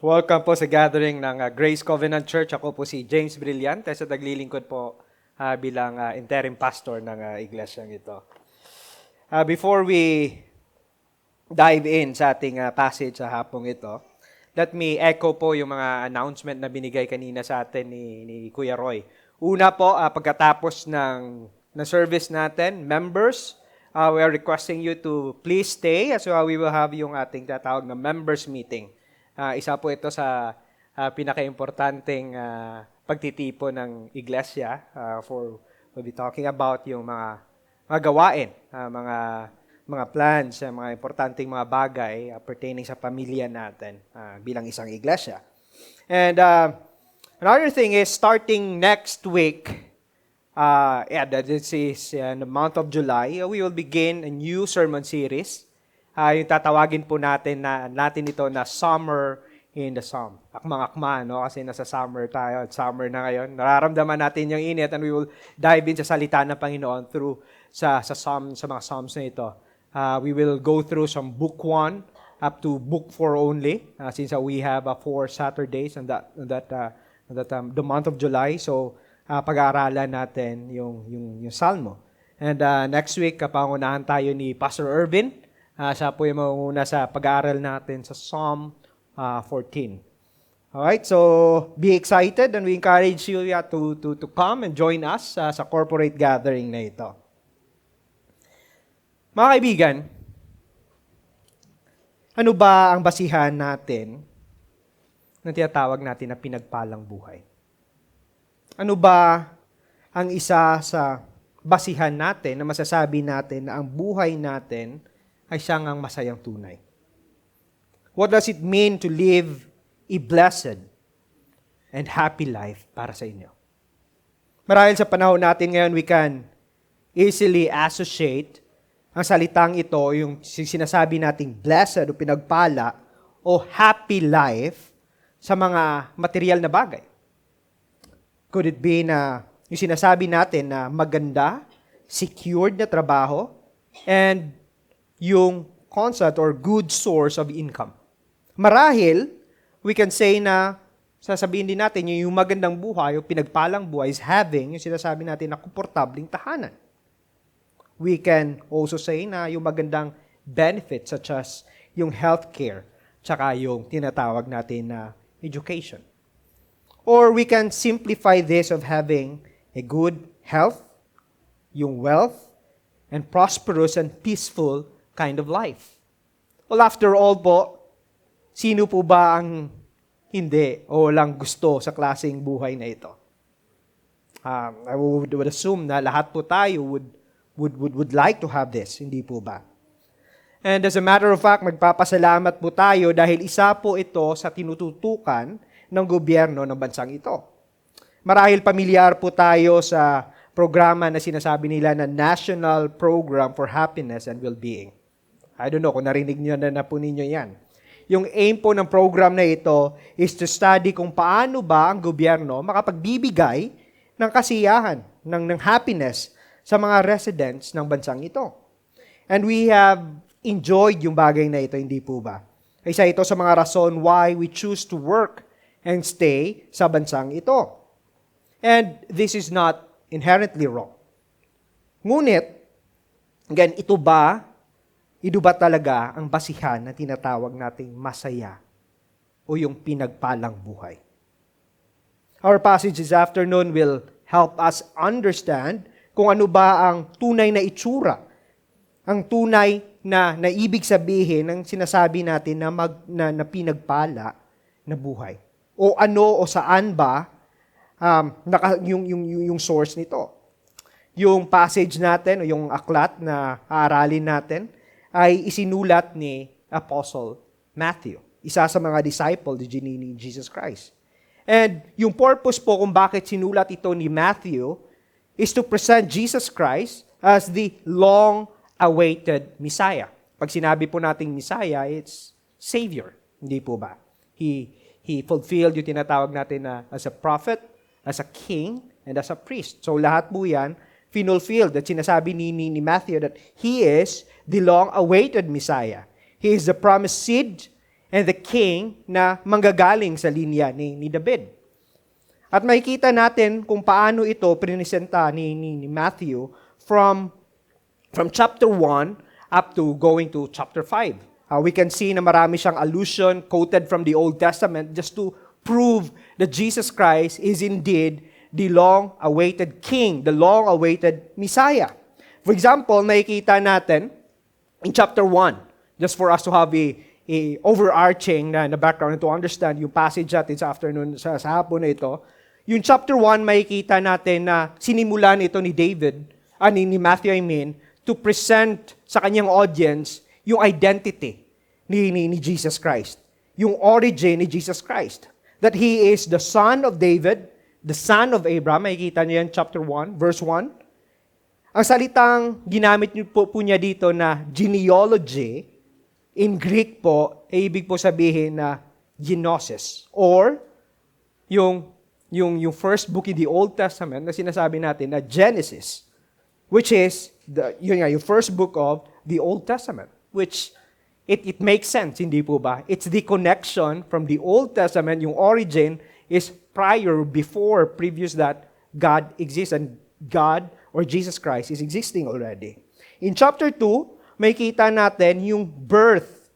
Welcome po sa gathering ng Grace Covenant Church. Ako po si James Brillante sa taglilingkod po bilang interim pastor ng iglesyang ito. Before we dive in sa ating passage sa hapong ito, let me echo po yung mga announcement na binigay kanina sa atin ni Kuya Roy. Una po, pagkatapos ng service natin, members, we are requesting you to please stay as we will have yung ating tatawag na members meeting. Isa po ito sa pinaka-importanting pagtitipo ng iglesia we'll be talking about yung mga gawain, mga plans, mga importanteng mga bagay pertaining sa pamilya natin bilang isang iglesia. And another thing is starting next week, this is in the month of July, we will begin a new sermon series. Yung tatawagin po natin ito na Summer in the Psalm. Akmang-akma, no? Kasi nasa summer tayo at summer na ngayon. Nararamdaman natin yung init and we will dive in sa salita ng Panginoon through sa mga Psalms na ito. We will go through some book 1 up to book 4 only since we have 4 Saturdays on the month of July. So, pag-aaralan natin yung Salmo. And next week, kapangunahan tayo ni Pastor Irvin. Siya po yung mangunguna sa pag-aaral natin sa Psalm 14. Alright, so be excited and we encourage you to come and join us sa corporate gathering na ito. Mga kaibigan, ano ba ang basihan natin na tinatawag natin na pinagpalang buhay? Ano ba ang isa sa basihan natin na masasabi natin na ang buhay natin ay siyang ang masayang tunay? What does it mean to live a blessed and happy life para sa inyo? Marahil sa panahon natin ngayon, we can easily associate ang salitang ito, yung sinasabi nating blessed o pinagpala o happy life sa mga material na bagay. Could it be na yung sinasabi natin na maganda, secured na trabaho, and yung constant or good source of income. Marahil, we can say na, sasabihin din natin, yung magandang buhay, yung pinagpalang buhay is having, yung sinasabi natin na komportabling tahanan. We can also say na yung magandang benefits such as yung healthcare, tsaka yung tinatawag natin na education. Or we can simplify this of having a good health, yung wealth, and prosperous and peaceful kind of life. Well, after all po, sino po ba ang hindi o lang gusto sa klaseng buhay na ito? I would assume na lahat po tayo would like to have this, hindi po ba? And as a matter of fact, magpapasalamat po tayo dahil isa po ito sa tinututukan ng gobyerno ng bansang ito. Marahil pamilyar po tayo sa programa na sinasabi nila na National Program for Happiness and Well-being. I don't know kung narinig nyo na po ninyo yan. Yung aim po ng program na ito is to study kung paano ba ang gobyerno makapagbibigay ng kasiyahan, ng happiness sa mga residents ng bansang ito. And we have enjoyed yung bagay na ito, hindi po ba? Isa ito sa mga rason why we choose to work and stay sa bansang ito. And this is not inherently wrong. Ngunit, again, ito ba talaga ang basihan na tinatawag nating masaya o yung pinagpalang buhay? Our passage this afternoon will help us understand kung ano ba ang tunay na itsura, ang tunay na ibig sabihin ng sinasabi natin na pinagpala na buhay. O ano o saan ba yung source nito? Yung passage natin o yung aklat na aaralin natin ay isinulat ni Apostle Matthew, isa sa mga disciple ni Jesus Christ. And yung purpose po kung bakit sinulat ito ni Matthew is to present Jesus Christ as the long-awaited Messiah. Pag sinabi po nating Messiah, it's Savior. Hindi po ba? He fulfilled yung tinatawag natin na as a prophet, as a king, and as a priest. So lahat po yan, finulfilled at sinasabi ni Matthew that He is the long-awaited Messiah. He is the promised seed and the king na manggagaling sa linya ni David. At makikita natin kung paano ito prinisenta ni Matthew from chapter 1 up to going to chapter 5. We can see na marami siyang allusion quoted from the Old Testament just to prove that Jesus Christ is indeed the long-awaited King, the long-awaited Messiah. For example, nakikita natin in chapter 1, just for us to have a overarching na background and to understand yung passage natin sa afternoon, sa hapon na ito, yung chapter 1, makikita natin na sinimulan ito ni Matthew, to present sa kanyang audience yung identity ni Jesus Christ. Yung origin ni Jesus Christ. That He is the son of David, the son of Abraham. Makikita niyo yan, chapter 1, verse 1. Ang salitang ginamit po niya dito na genealogy, in Greek po, ay ibig po sabihin na genosis. Or, yung first book in the Old Testament na sinasabi natin na Genesis, which is yung first book of the Old Testament, which it makes sense, hindi po ba? It's the connection from the Old Testament, yung origin is previous that God exists and God or Jesus Christ is existing already. In chapter 2, makikita natin yung birth,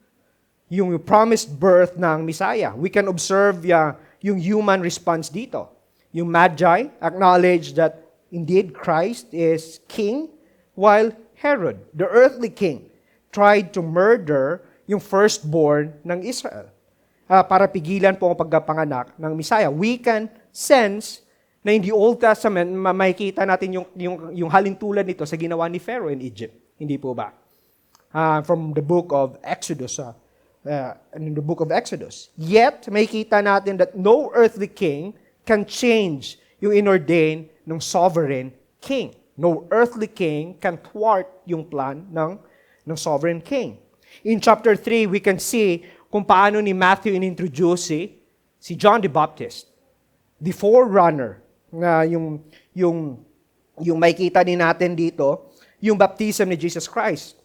yung promised birth ng Messiah. We can observe yung human response dito. Yung Magi acknowledge that indeed Christ is king, while Herod, the earthly king, tried to murder yung firstborn ng Israel para pigilan po ang pagkapanganak ng Messiah. We can sense na in the Old Testament, makikita natin yung halintulad nito sa ginawa ni Pharaoh in Egypt. Hindi po ba? From the book of Exodus, in the book of Exodus. Yet, makikita natin that no earthly king can change yung inordain ng sovereign king. No earthly king can thwart yung plan ng sovereign king. In chapter 3, we can see kung paano ni Matthew inintroduce si John the Baptist, the forerunner, na yung makikita din natin dito, yung baptism ni Jesus Christ.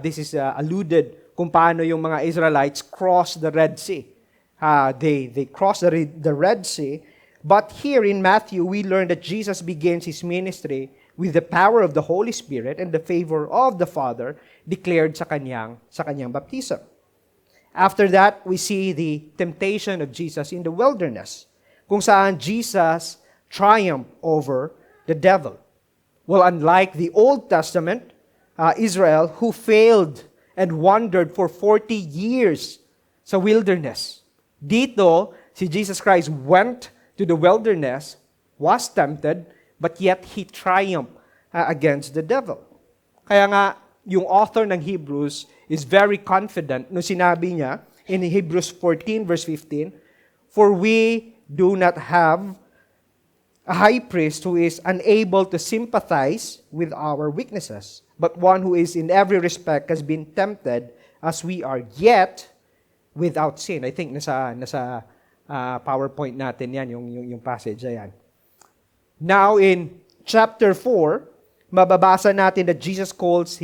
This is alluded kung paano yung mga Israelites cross the Red Sea. They cross the Red Sea, but here in Matthew, we learn that Jesus begins His ministry with the power of the Holy Spirit and the favor of the Father declared sa kanyang baptism. After that, we see the temptation of Jesus in the wilderness, kung saan Jesus triumphed over the devil. Well, unlike the Old Testament, Israel, who failed and wandered for 40 years sa wilderness. Dito, si Jesus Christ went to the wilderness, was tempted, but yet He triumphed against the devil. Kaya nga, yung author ng Hebrews is very confident no sinabi niya in Hebrews 14 verse 15, "For we do not have a high priest who is unable to sympathize with our weaknesses, but one who is in every respect has been tempted as we are, yet without sin." I think nasa PowerPoint natin yan, yung passage na yan. Now in chapter 4, mababasa natin that Jesus calls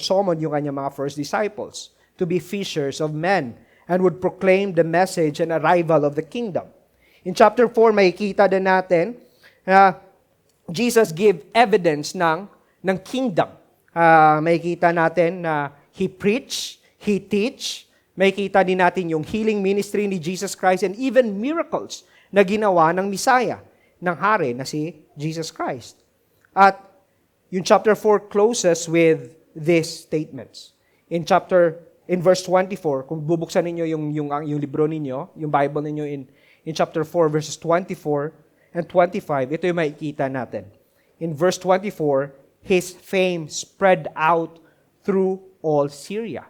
summoned yung kanyang mga first disciples to be fishers of men and would proclaim the message and arrival of the kingdom. In chapter 4, makikita din natin Jesus give evidence ng kingdom. Makikita natin na He preach, He teach. Makikita din natin yung healing ministry ni Jesus Christ and even miracles na ginawa ng Messiah, ng hari na si Jesus Christ. At yung chapter 4 closes with these statements. In verse 24, kung bubuksan ninyo yung libro ninyo, yung Bible ninyo in chapter 4 verses 24 and 25, ito yung makikita natin. In verse 24, His fame spread out through all Syria.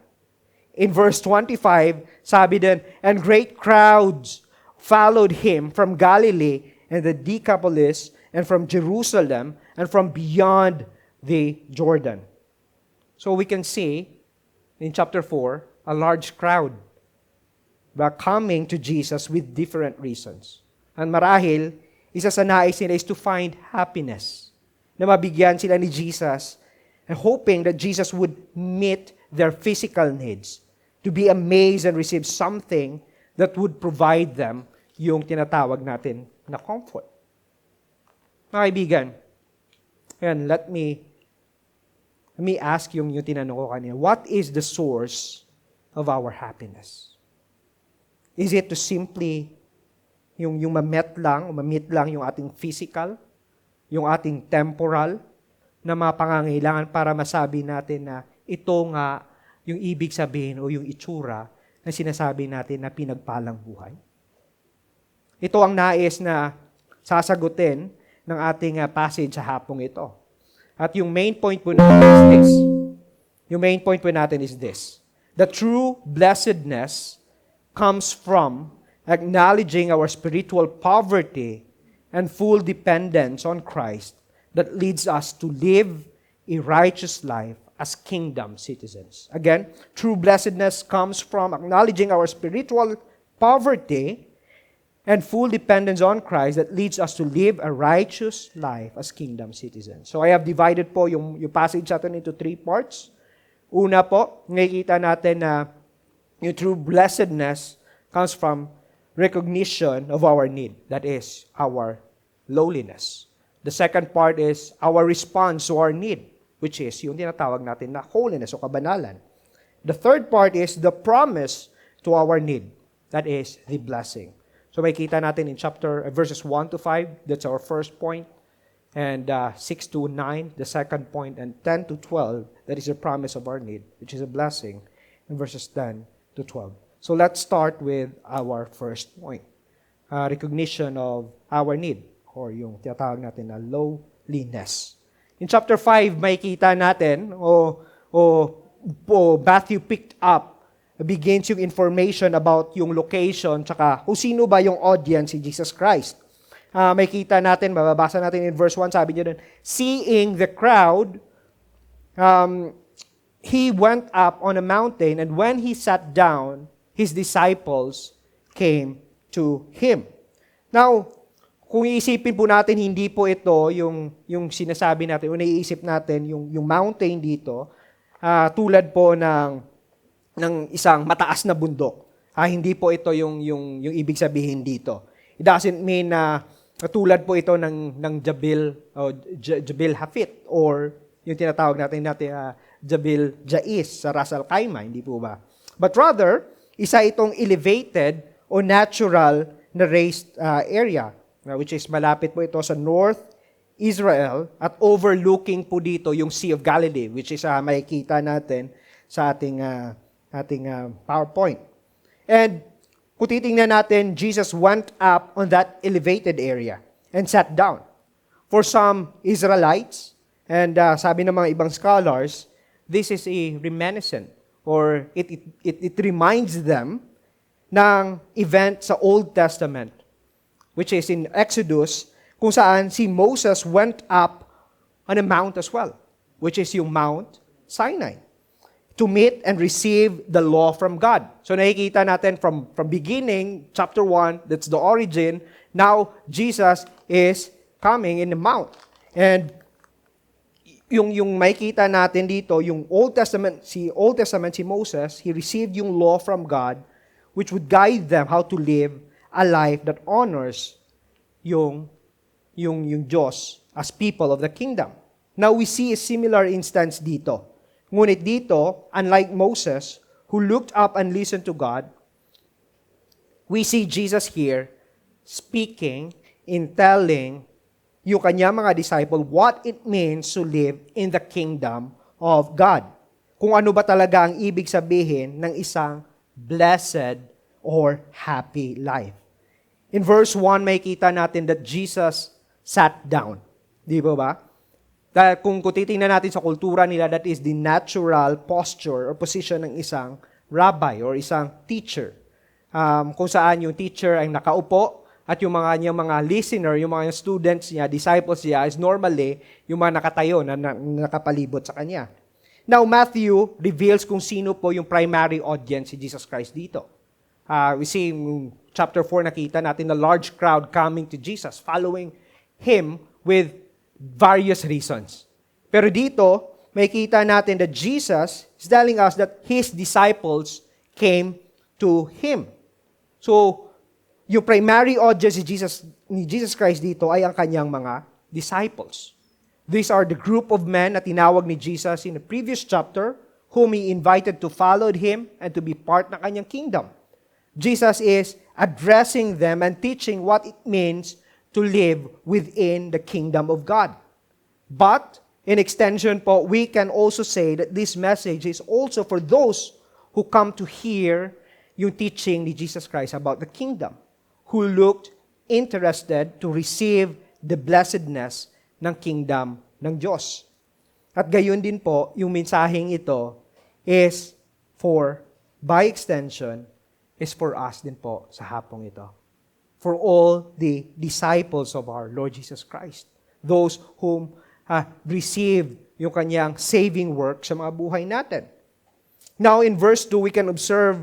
In verse 25, sabi din, "And great crowds followed Him from Galilee and the Decapolis and from Jerusalem and from beyond the Jordan." So we can see in chapter 4, a large crowd coming to Jesus with different reasons. And marahil, isa sa nais nila is to find happiness, na mabigyan sila ni Jesus, and hoping that Jesus would meet their physical needs. to be amazed and receive something that would provide them yung tinatawag natin na comfort. Mga kaibigan, ayan, let me ask yung tinanong ko kanina. What is the source of our happiness? Is it to simply yung mamit lang yung ating physical, yung ating temporal na mga pangangailangan para masabi natin na ito nga yung ibig sabihin o yung itsura na sinasabi natin na pinagpalang buhay? Ito ang nais na sasagutin ng ating passage sa hapong ito. At yung main point po natin is this. Yung main point po natin is this. The true blessedness comes from acknowledging our spiritual poverty and full dependence on Christ that leads us to live a righteous life as kingdom citizens. Again, true blessedness comes from acknowledging our spiritual poverty and full dependence on Christ that leads us to live a righteous life as kingdom citizens. So I have divided po yung passage natin into 3 parts. Una po, nakikita natin na yung true blessedness comes from recognition of our need. That is, our lowliness. The second part is our response to our need, which is yung tinatawag natin na holiness o kabanalan. The third part is the promise to our need. That is the blessing. So makikita natin in verses 1 to 5, that's our first point. And 6 to 9, the second point. And 10 to 12, that is the promise of our need, which is a blessing. And verses 10 to 12. So let's start with our first point. Recognition of our need, or yung tinatawag natin na lowliness. In chapter 5, makikita natin, Matthew picked up, begins yung information about yung location, tsaka kung sino ba yung audience si Jesus Christ. Makikita natin, mababasa natin in verse 1, sabi niya dun, seeing the crowd, he went up on a mountain, and when he sat down, his disciples came to him. Now, kung iisipin po natin, hindi po ito yung sinasabi natin, o naiisip natin, yung mountain dito, tulad po ng isang mataas na bundok. Hindi po ito yung ibig sabihin dito. It doesn't mean na tulad po ito ng Jabil Hafit, or yung tinatawag natin Jabil Jais sa Ras Al Khaimah, hindi po ba? But rather, isa itong elevated o natural na raised area, which is malapit po ito sa North Israel at overlooking po dito yung Sea of Galilee, which is makikita natin sa ating PowerPoint. And kung titingnan natin, Jesus went up on that elevated area and sat down. For some Israelites, and sabi ng mga ibang scholars, this is a reminiscent, or it reminds them ng event sa Old Testament, which is in Exodus, kung saan si Moses went up on a mount as well, which is yung Mount Sinai, to meet and receive the law from God. So nakikita natin from beginning, chapter 1, that's the origin. Now, Jesus is coming in the mount. And yung makikita natin dito, yung Old Testament si Moses, he received yung law from God, which would guide them how to live a life that honors yung Diyos as people of the kingdom. Now, we see a similar instance dito. Ngunit dito, unlike Moses, who looked up and listened to God, we see Jesus here speaking in telling yung kanya mga disciple what it means to live in the kingdom of God. Kung ano ba talaga ang ibig sabihin ng isang blessed or happy life. In verse 1, makikita natin that Jesus sat down. Di ba? Dahil kung titingnan natin sa kultura nila, that is the natural posture or position ng isang rabbi or isang teacher. Kung saan yung teacher ay nakaupo at yung mga listener, yung mga students niya, disciples niya, is normally yung mga nakatayo na nakapalibot sa kanya. Now, Matthew reveals kung sino po yung primary audience si Jesus Christ dito. We see in chapter 4, nakita natin the large crowd coming to Jesus, following Him with various reasons. Pero dito, makikita natin that Jesus is telling us that His disciples came to Him. So, yung primary audience ni Jesus Christ dito ay ang kanyang mga disciples. These are the group of men na tinawag ni Jesus in the previous chapter, whom He invited to follow Him and to be part ng kanyang kingdom. Jesus is addressing them and teaching what it means to live within the kingdom of God. But, in extension po, we can also say that this message is also for those who come to hear yung teaching ni Jesus Christ about the kingdom, who looked interested to receive the blessedness ng kingdom ng Diyos. At gayon din po, yung mensaheng ito is by extension, is for us din po sa hapong ito. For all the disciples of our Lord Jesus Christ. Those whom received yung kanyang saving work sa mga buhay natin. Now, in verse 2, we can observe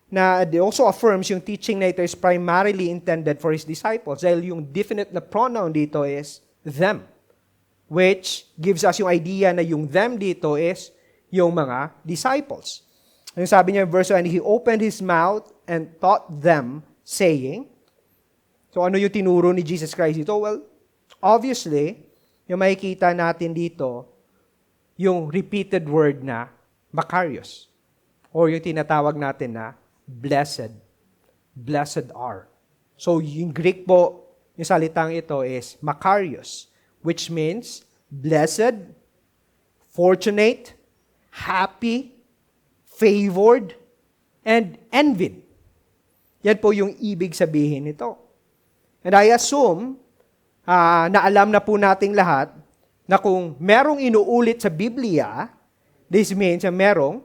na it also affirms yung teaching na ito is primarily intended for His disciples. Dahil yung definite na pronoun dito is them. Which gives us yung idea na yung them dito is yung mga disciples. Yung sabi niya in verse 1, and He opened His mouth and taught them, saying, so ano yung tinuro ni Jesus Christ dito? Well, obviously, yung makikita natin dito, yung repeated word na Makarios. Or yung tinatawag natin na blessed. Blessed are. So yung Greek po, yung salitang ito is Makarios, which means blessed, fortunate, happy, favored, and envied. Yan po yung ibig sabihin nito. And I assume na alam na po nating lahat na kung merong inuulit sa Biblia, this means na merong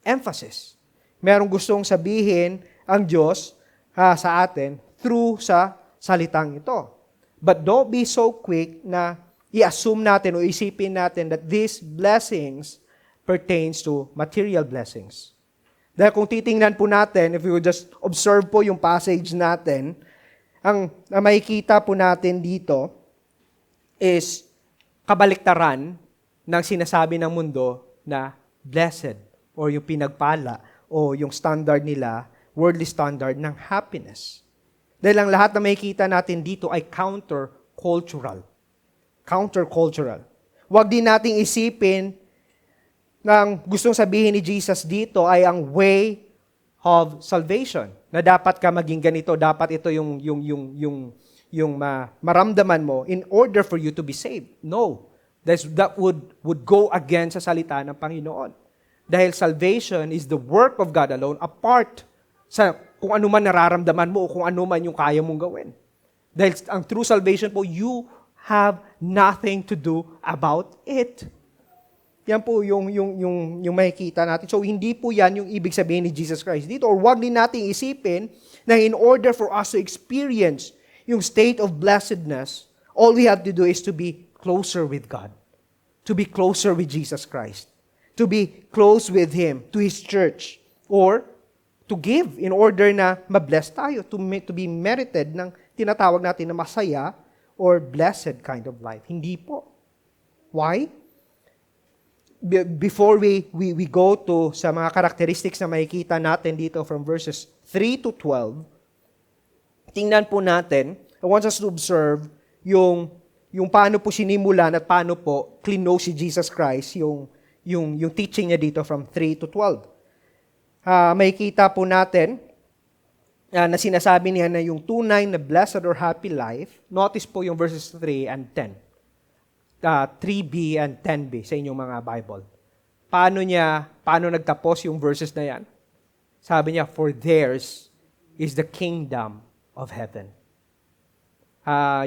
emphasis. Merong gustong sabihin ang Diyos sa atin through sa salitang ito. But don't be so quick na i-assume natin o isipin natin that these blessings pertains to material blessings. Dahil kung titingnan po natin, if you just observe po yung passage natin, ang makikita po natin dito is kabaliktaran ng sinasabi ng mundo na blessed or yung pinagpala o yung standard nila, worldly standard ng happiness. Dahil ang lahat na makikita natin dito ay counter-cultural. Counter-cultural. Huwag din nating isipin ng gustong sabihin ni Jesus dito ay ang way of salvation. Na dapat ka maging ganito, dapat ito yung maramdaman mo in order for you to be saved. No. That would go against sa salita ng Panginoon. Dahil salvation is the work of God alone apart sa kung ano man nararamdaman mo o kung ano man yung kaya mong gawin. Dahil ang true salvation po, you have nothing to do about it. Yan po yung makikita natin. So, hindi po yan yung ibig sabihin ni Jesus Christ dito. Or wag din natin isipin na in order for us to experience yung state of blessedness, all we have to do is to be closer with God. To be closer with Jesus Christ. To be close with Him, to His church. Or to give in order na mabless tayo, to be merited ng tinatawag natin na masaya or blessed kind of life. Hindi po. Why? Before we go to sa mga characteristics na makikita natin dito from verses 3 to 12, tingnan po natin, I want us to observe yung paano po sinimulan at paano po clinose si Jesus Christ yung teaching niya dito from 3 to 12. Makikita po natin na sinasabi niya na yung tunay na blessed or happy life, notice po yung verses 3 and 10. 3b and 10b sa inyong mga Bible. Paano nagtapos yung verses na yan? Sabi niya, for theirs is the kingdom of heaven.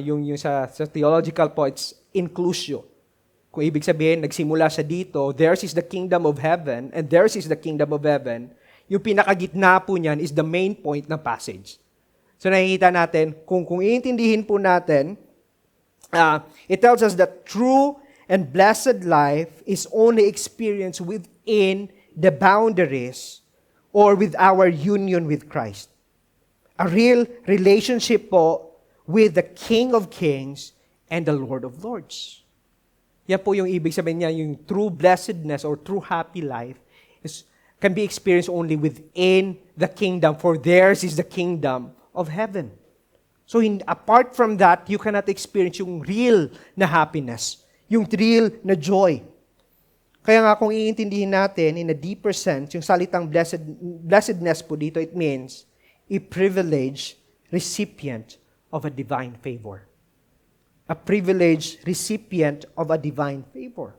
Yung sa theological po, it's inclusio. Kung ibig sabihin, nagsimula siya dito, theirs is the kingdom of heaven, and theirs is the kingdom of heaven. Yung pinakagitna po niyan is the main point ng passage. So nakikita natin, kung iintindihin po natin, it tells us that true and blessed life is only experienced within the boundaries or with our union with Christ. A real relationship po with the King of Kings and the Lord of Lords. Yan po yung ibig sabihin niya, yung true blessedness or true happy life is can be experienced only within the kingdom, for theirs is the kingdom of heaven. So apart from that, you cannot experience yung real na happiness, yung real na joy. Kaya nga kung iintindihin natin in a deeper sense, yung salitang blessedness po dito, it means a privileged recipient of a divine favor. A privileged recipient of a divine favor,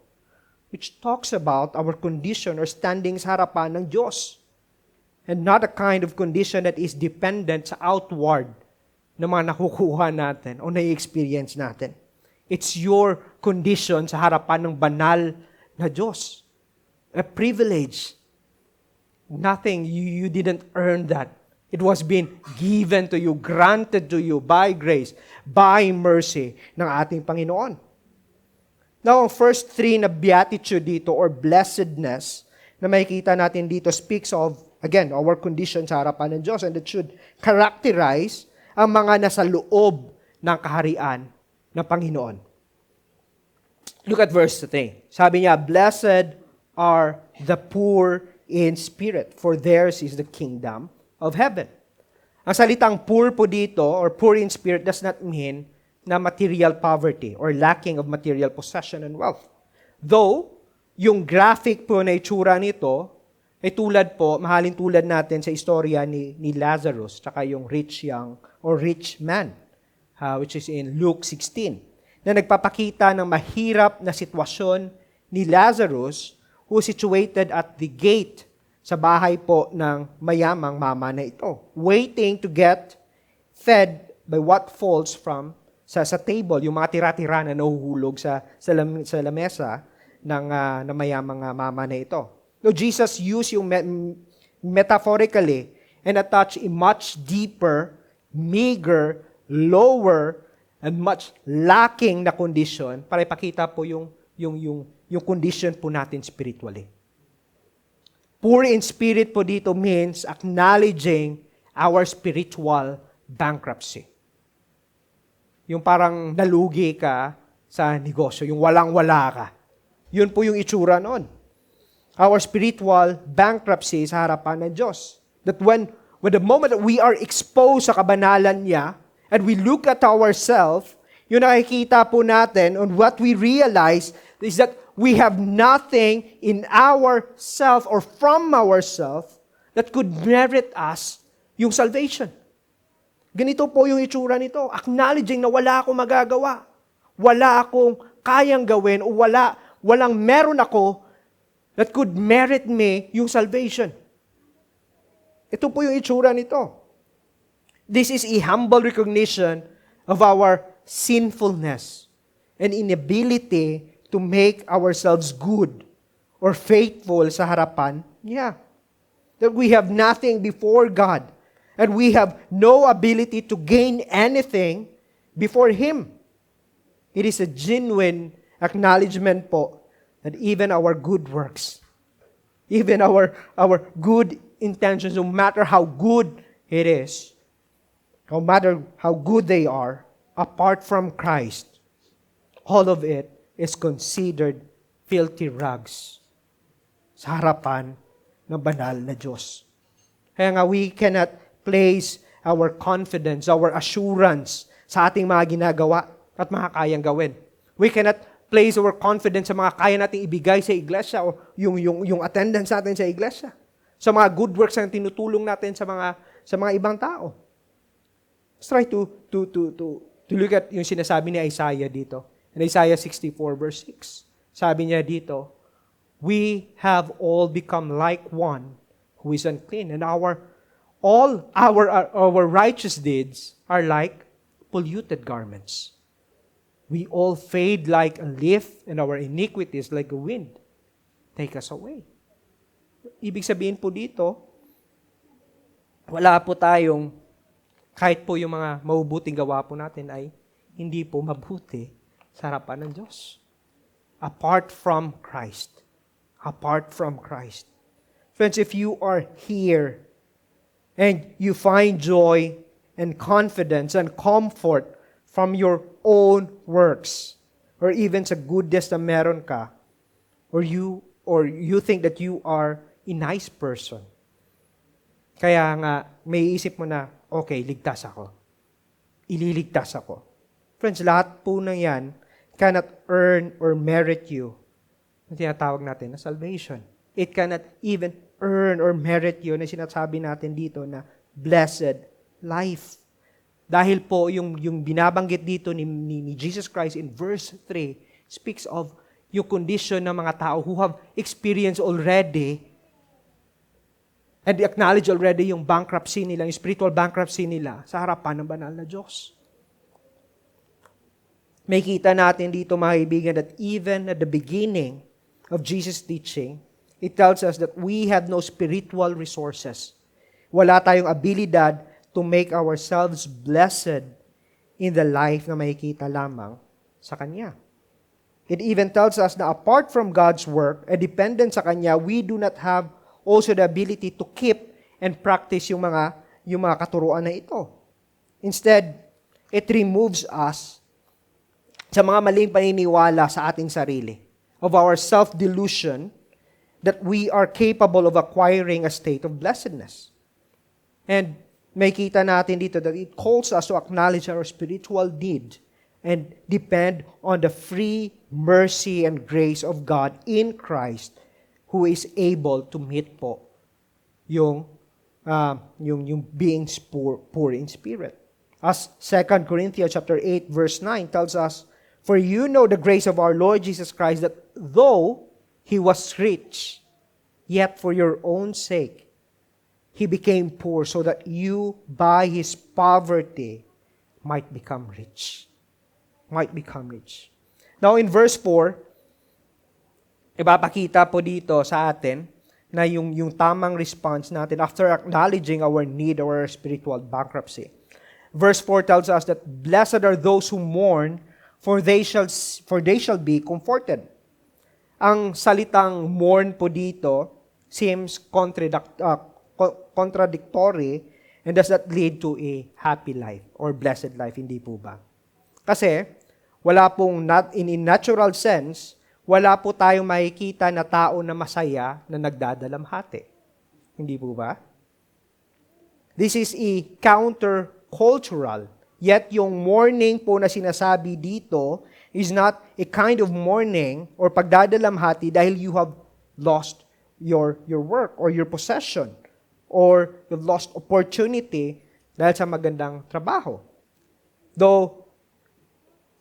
which talks about our condition or standing sa harapan ng Diyos. And not a kind of condition that is dependent sa outward na mga nakukuha natin o na-experience natin. It's your condition sa harapan ng banal na Diyos. A privilege. Nothing, you didn't earn that. It was being given to you, granted to you by grace, by mercy ng ating Panginoon. Now, ang first three na beatitude dito or blessedness na makikita natin dito speaks of, again, our condition sa harapan ng Diyos, and it should characterize ang mga nasa loob ng kaharian ng Panginoon. Look at verse 3. Sabi niya, "Blessed are the poor in spirit, for theirs is the kingdom of heaven." Ang salitang poor po dito, or poor in spirit, does not mean na material poverty or lacking of material possession and wealth. Though, yung graphic po na itsura nito, ay tulad po, mahalin tulad natin sa istorya ni Lazarus, tsaka yung rich young or rich man, which is in Luke 16, na nagpapakita ng mahirap na sitwasyon ni Lazarus who situated at the gate sa bahay po ng mayamang mama na ito, waiting to get fed by what falls from sa table, yung mga tira-tira na nahuhulog sa lamesa ng mayamang mama na ito. So Jesus used yung metaphorically and attached a much deeper, meager, lower, and much lacking na condition para ipakita po yung condition po natin spiritually. Poor in spirit po dito means acknowledging our spiritual bankruptcy. Yung parang nalugi ka sa negosyo, yung walang-wala ka. Yun po yung itsura noon. Our spiritual bankruptcy sa harapan ng Diyos. That when the moment that we are exposed sa kabanalan niya, and we look at ourselves, yung nakikita po natin, and what we realize is that we have nothing in ourself or from ourself that could merit us yung salvation. Ganito po yung itsura nito. Acknowledging na wala akong magagawa. Wala akong kayang gawin o walang meron ako that could merit me yung salvation. Ito po yung itsura nito. This is a humble recognition of our sinfulness and inability to make ourselves good or faithful sa harapan niya. That we have nothing before God and we have no ability to gain anything before Him. It is a genuine acknowledgement po that even our good works, even our good intentions, no matter how good it is, no matter how good they are, apart from Christ, all of it is considered filthy rags sa harapan ng banal na Diyos. Kaya nga, we cannot place our confidence, our assurance sa ating mga ginagawa at mga kayang gawin. We cannot place our confidence sa mga kaya nating ibigay sa iglesia o yung attendance natin sa iglesia. Sa mga good works na tinutulong natin sa mga ibang tao. Let's try to look at yung sinasabi ni Isaiah dito. In Isaiah 64 verse 6, sabi niya dito, "We have all become like one who is unclean, and all our righteous deeds are like polluted garments. We all fade like a leaf, and our iniquities like a wind take us away." Ibig sabihin po dito, wala po tayong, kahit po yung mga mabubuting gawa po natin ay hindi po mabuti sa harapan ng Diyos. Apart from Christ. Apart from Christ. Friends, if you are here and you find joy and confidence and comfort from your own works, or even sa goodness na meron ka, or you think that you are a nice person. Kaya nga, may isip mo na, okay, ligtas ako. Ililigtas ako. Friends, lahat po ng yan cannot earn or merit you. Ang tinatawag natin na salvation. It cannot even earn or merit you na sinasabi natin dito na blessed life. Dahil po yung binabanggit dito ni Jesus Christ in verse 3 speaks of yung condition ng mga tao who have experienced already and acknowledge already yung bankruptcy nila, yung spiritual bankruptcy nila sa harapan ng banal na Diyos. May kita natin dito, mga kaibigan, that even at the beginning of Jesus' teaching, it tells us that we have no spiritual resources. Wala tayong abilidad to make ourselves blessed in the life na makikita lamang sa Kanya. It even tells us na apart from God's work, dependent sa Kanya, we do not have also the ability to keep and practice yung mga katuruan na ito. Instead, it removes us sa mga maling paniniwala sa ating sarili, of our self-delusion that we are capable of acquiring a state of blessedness. And may kita natin dito that it calls us to acknowledge our spiritual need and depend on the free mercy and grace of God in Christ who is able to meet po yung being poor in spirit. As 2 Corinthians chapter 8 verse 9 tells us, "For you know the grace of our Lord Jesus Christ, that though He was rich, yet for your own sake He became poor, so that you by His poverty might become rich." Might become rich. Now in verse 4, ipapakita po dito sa atin na yung tamang response natin after acknowledging our need or our spiritual bankruptcy. Verse 4 tells us that blessed are those who mourn, for they shall be comforted. Ang salitang mourn po dito seems contradictory and does not lead to a happy life or blessed life, hindi po ba? Kasi wala pong in natural sense, wala po tayong makikita na tao na masaya na nagdadalamhati. Hindi po ba? This is a counter-cultural. Yet yung mourning po na sinasabi dito is not a kind of mourning or pagdadalamhati dahil you have lost your work or your possession or you've lost opportunity dahil sa magandang trabaho. Though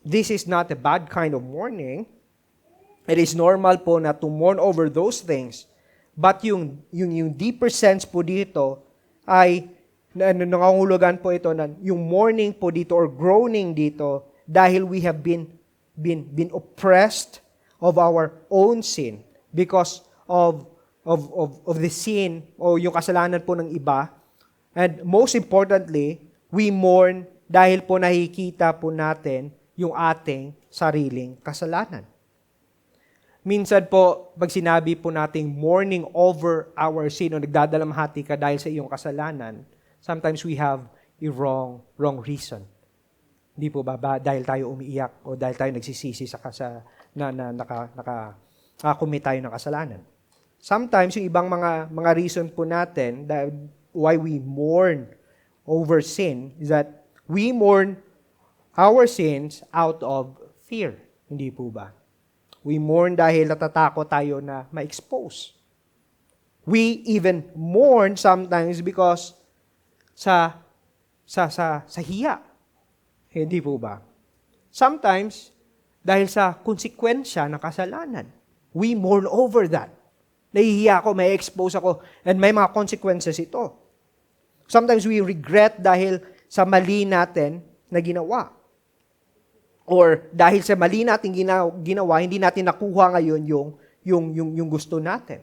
this is not a bad kind of mourning, it is normal po na to mourn over those things. But yung deeper sense po dito ay nangangulugan po ito na yung mourning po dito or groaning dito dahil we have been oppressed of our own sin because of the sin o yung kasalanan po ng iba. And most importantly, we mourn dahil po nakikita po natin yung ating sariling kasalanan. Minsan po, pag sinabi po nating mourning over our sin o nagdadalamhati ka dahil sa iyong kasalanan, sometimes we have a wrong reason. Hindi po ba dahil tayo umiiyak o dahil tayo nagsisisi naka-commit tayo ng kasalanan. Sometimes yung ibang mga reason po natin why we mourn over sin is that we mourn our sins out of fear. Hindi po ba? We mourn dahil natatakot tayo na ma-expose. We even mourn sometimes because sa hiya. Hindi po ba? Sometimes, dahil sa konsekwensya ng kasalanan. We mourn over that. Nahihiya ako, may expose ako, and may mga consequences ito. Sometimes we regret dahil sa mali natin na ginawa. Or dahil sa mali natin ginawa, hindi natin nakuha ngayon yung gusto natin.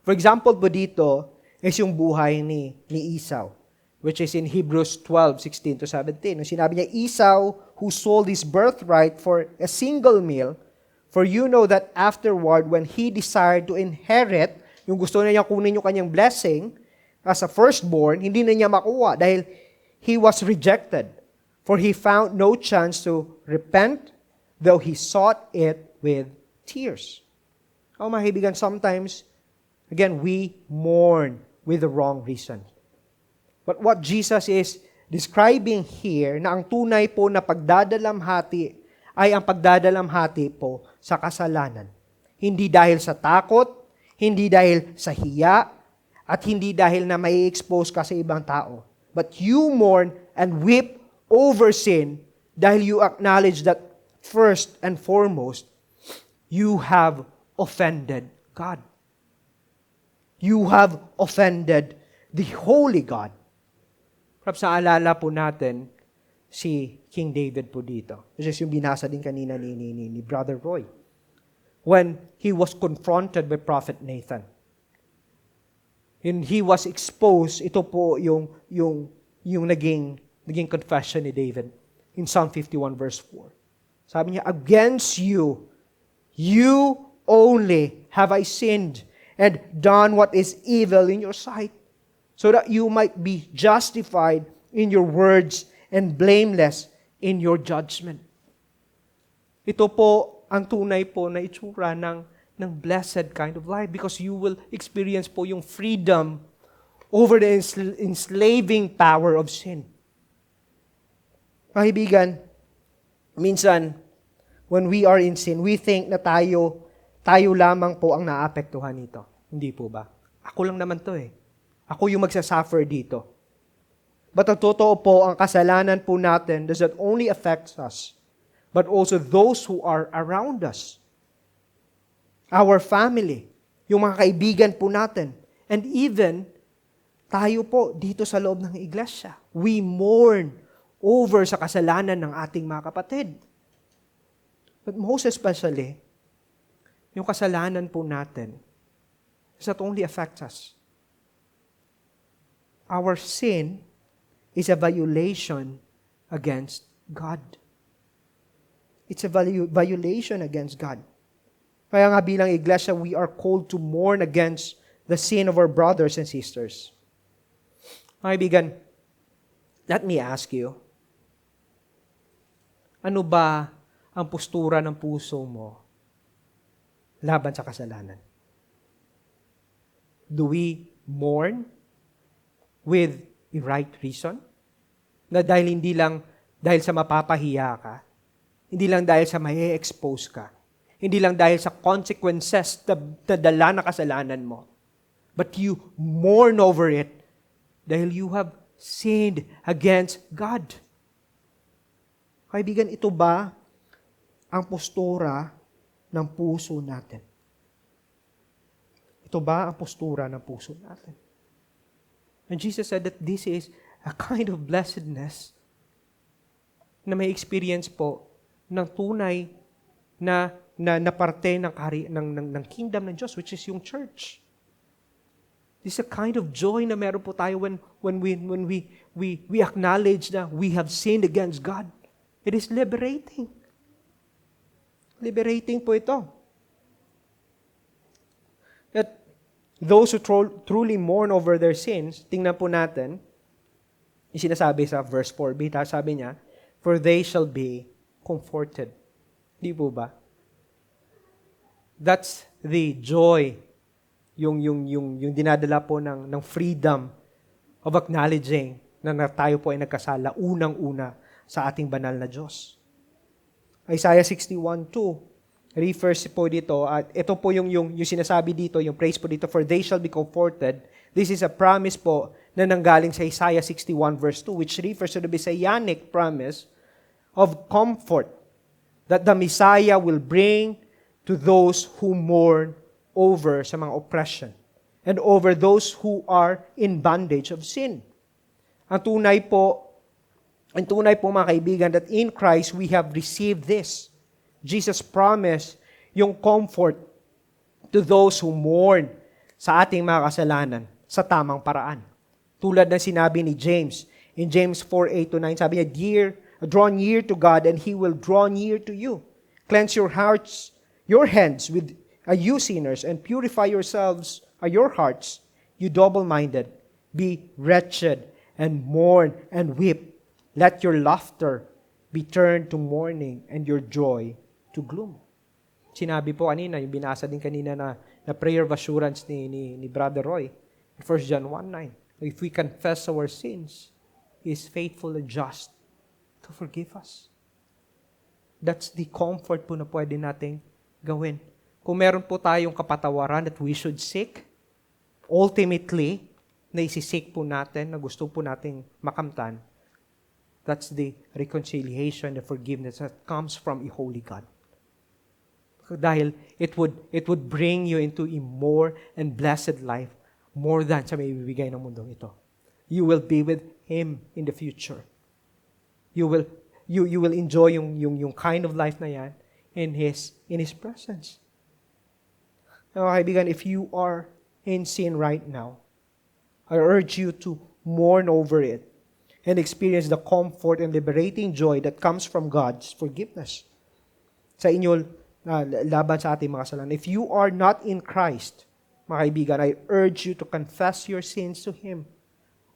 For example po dito is yung buhay ni Esau, which is in Hebrews 12:16-17. Nung sinabi niya, Esau, who sold his birthright for a single meal, for you know that afterward, when he desired to inherit, yung gusto na niya kunin yung kanyang blessing, as a firstborn, hindi na niya makuha dahil he was rejected. For he found no chance to repent, though he sought it with tears. Mga kaibigan, sometimes Again, we mourn with the wrong reason. But what Jesus is describing here, na ang tunay po na pagdadalamhati ay ang pagdadalamhati po sa kasalanan. Hindi dahil sa takot, hindi dahil sa hiya, at hindi dahil na may expose ka sa ibang tao. But you mourn and weep over sin dahil you acknowledge that first and foremost, you have offended God. You have offended the Holy God. Perhaps naalala po natin si King David po dito. This is yung binasa din kanina ni Brother Roy. When he was confronted by Prophet Nathan. And he was exposed, ito po yung naging confession ni David in Psalm 51 verse 4. Sabi niya, against you, you only have I sinned and done what is evil in your sight, so that you might be justified in your words and blameless in your judgment. Ito po ang tunay po na itsura ng blessed kind of life, because you will experience po yung freedom over the enslaving power of sin. Kaibigan, minsan, when we are in sin, we think na tayo lamang po ang naapektuhan nito. Hindi po ba? Ako lang naman to eh. Ako yung magsasuffer dito. But ang totoo po, ang kasalanan po natin does not only affect us, but also those who are around us. Our family, yung mga kaibigan po natin, and even tayo po dito sa loob ng iglesia. We mourn over sa kasalanan ng ating mga kapatid. But most especially, yung kasalanan po natin does not only affect us. Our sin is a violation against God. It's a violation against God. Kaya nga bilang iglesia, we are called to mourn against the sin of our brothers and sisters. Mga kaibigan, let me ask you, ano ba ang postura ng puso mo laban sa kasalanan? Do we mourn with a right reason? Na dahil hindi lang dahil sa mapapahiya ka, hindi lang dahil sa mai-expose ka, hindi lang dahil sa consequences na dala na kasalanan mo, but you mourn over it dahil you have sinned against God. Kaibigan, ito ba ang postura ng puso natin? Ito ba ang postura ng puso natin? And Jesus said that this is a kind of blessedness na may experience po ng tunay na parte ng kingdom ng Diyos, which is yung church. This is a kind of joy na meron po tayo when we acknowledge na we have sinned against God. It is liberating. Liberating po ito. That those who truly mourn over their sins, tingnan po natin, yung sinasabi sa verse 4b, sabi niya, for they shall be comforted. Di po ba? That's the joy, yung dinadala po ng freedom of acknowledging na tayo po ay nagkasala unang-una sa ating banal na Diyos. Isaiah 61:2 refers po dito, at ito po yung sinasabi dito, yung praise po dito, for they shall be comforted. This is a promise po na nanggaling sa Isaiah 61 verse 2, which refers to the Messianic promise of comfort that the Messiah will bring to those who mourn over sa mga oppression and over those who are in bondage of sin. Ang tunay po mga kaibigan, that in Christ we have received this. Jesus promised yung comfort to those who mourn sa ating mga kasalanan sa tamang paraan. Tulad ng sinabi ni James, in James 4:8-9, sabi niya, draw near to God and He will draw near to you. Cleanse your hands with you sinners, and purify yourselves, your hearts, you double-minded. Be wretched and mourn and weep. Let your laughter be turned to mourning and your joy to gloom. Sinabi po kanina, yung binasa din kanina na na prayer of assurance ni Brother Roy. 1 John 1:9. If we confess our sins, He is faithful and just to forgive us. That's the comfort po na pwede nating gawin. Kung meron po tayong kapatawaran that we should seek, ultimately, na isisik po natin, na gusto po nating makamtan, that's the reconciliation, the forgiveness that comes from a holy God. Dahil it would bring you into a more and blessed life more than sa may bibigay ng mundong ito. You will be with Him in the future. You will enjoy yung kind of life na yan in His presence. Now, kaibigan, if you are in sin right now, I urge you to mourn over it and experience the comfort and liberating joy that comes from God's forgiveness sa inyo laban sa ating mga kasalanan. If you are not in Christ, mga kaibigan, I urge you to confess your sins to Him.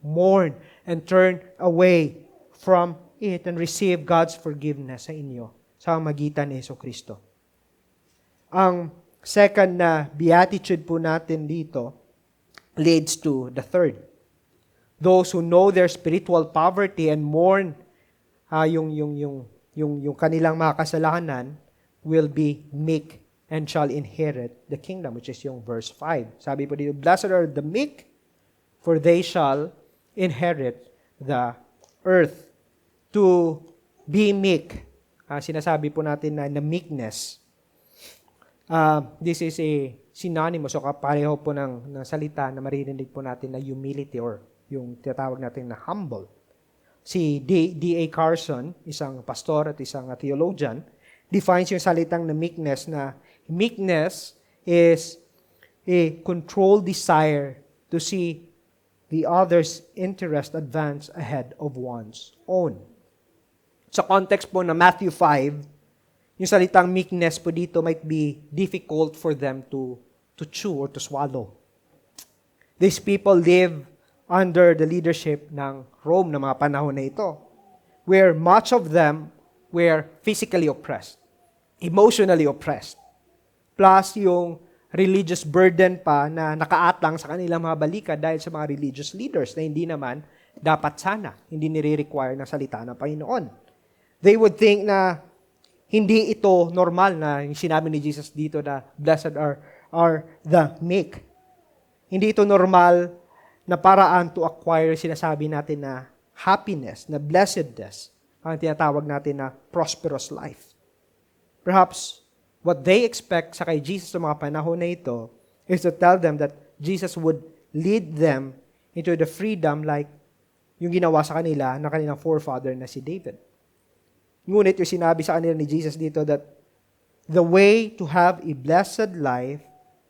Mourn and turn away from it and receive God's forgiveness sa inyo sa magitan ni Jesucristo. Ang second na beatitude po natin dito leads to the third. Those who know their spiritual poverty and mourn yung kanilang mga kasalanan will be meek and shall inherit the kingdom, which is yung verse 5. Sabi po dito, blessed are the meek, for they shall inherit the earth. To be meek, sinasabi po natin na meekness, this is a synonymous o kapareho po ng salita na maririnig po natin na humility or yung tinatawag natin na humble. Si D.A. Carson, isang pastor at isang theologian, defines yung salitang na meekness is a controlled desire to see the other's interest advance ahead of one's own. Sa context po na Matthew 5, yung salitang meekness po dito might be difficult for them to chew or to swallow. These people live under the leadership ng Rome na mga panahon na ito, where much of them were physically oppressed, emotionally oppressed, plus yung religious burden pa na nakaatang sa kanilang mga balikat dahil sa mga religious leaders na hindi naman dapat sana, hindi nire-require ng salita ng Panginoon. They would think na hindi ito normal na yung sinabi ni Jesus dito na blessed are the meek. Hindi ito normal na paraan to acquire sinasabi natin na happiness, na blessedness, ang tinatawag natin na prosperous life. Perhaps what they expect sa kay Jesus sa mga panahon na ito is to tell them that Jesus would lead them into the freedom like yung ginawa sa kanila na kanilang forefather na si David. Ngunit yung sinabi sa kanila ni Jesus dito that the way to have a blessed life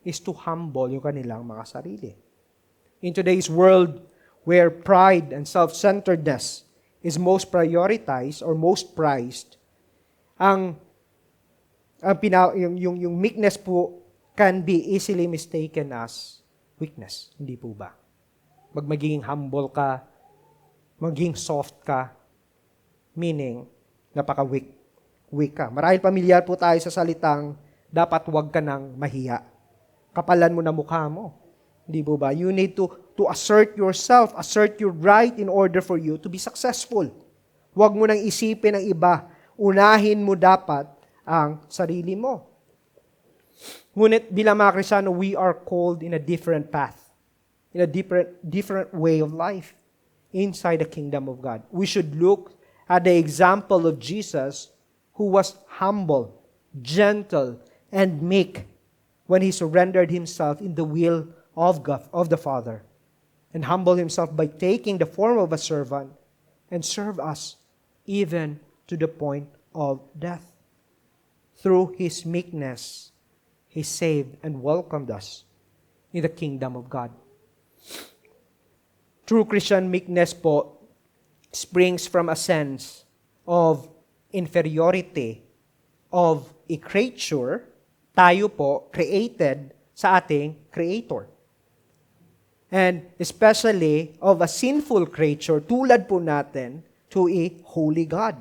is to humble yung kanilang mga sarili. In today's world where pride and self-centeredness is most prioritized or most prized, yung meekness po can be easily mistaken as weakness. Hindi po ba? Maging humble ka, maging soft ka, meaning napaka-weak ka. Marahil pamilyar po tayo sa salitang dapat huwag ka nang mahiya. Kapalan mo na mukha mo. Hindi po ba? You need to assert yourself, assert your right in order for you to be successful. Huwag mo nang isipin ang iba. Unahin mo dapat ang sarili mo. Ngunit bilang mga Kristiyano, we are called in a different path, in a different way of life inside the kingdom of God. We should look at the example of Jesus who was humble, gentle, and meek when He surrendered Himself in the will of God, of the Father, and humbled Himself by taking the form of a servant and serve us even to the point of death. Through His meekness, He saved and welcomed us in the kingdom of God. True Christian meekness po springs from a sense of inferiority of a creature, tayo po, created sa ating Creator. And especially of a sinful creature, tulad po natin, to a holy God.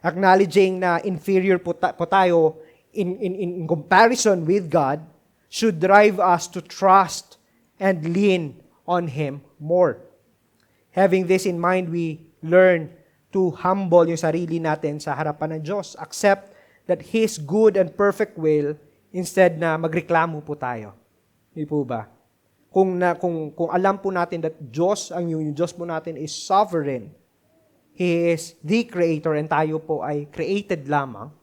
Acknowledging na inferior po tayo in comparison with God, should drive us to trust and lean on Him more. Having this in mind, we learn to humble yung sarili natin sa harapan ng Diyos. Accept that His good and perfect will instead na magreklamo po tayo. Hindi po ba? Kung alam po natin that Diyos, yung Diyos po natin is sovereign, He is the Creator and tayo po ay created lamang,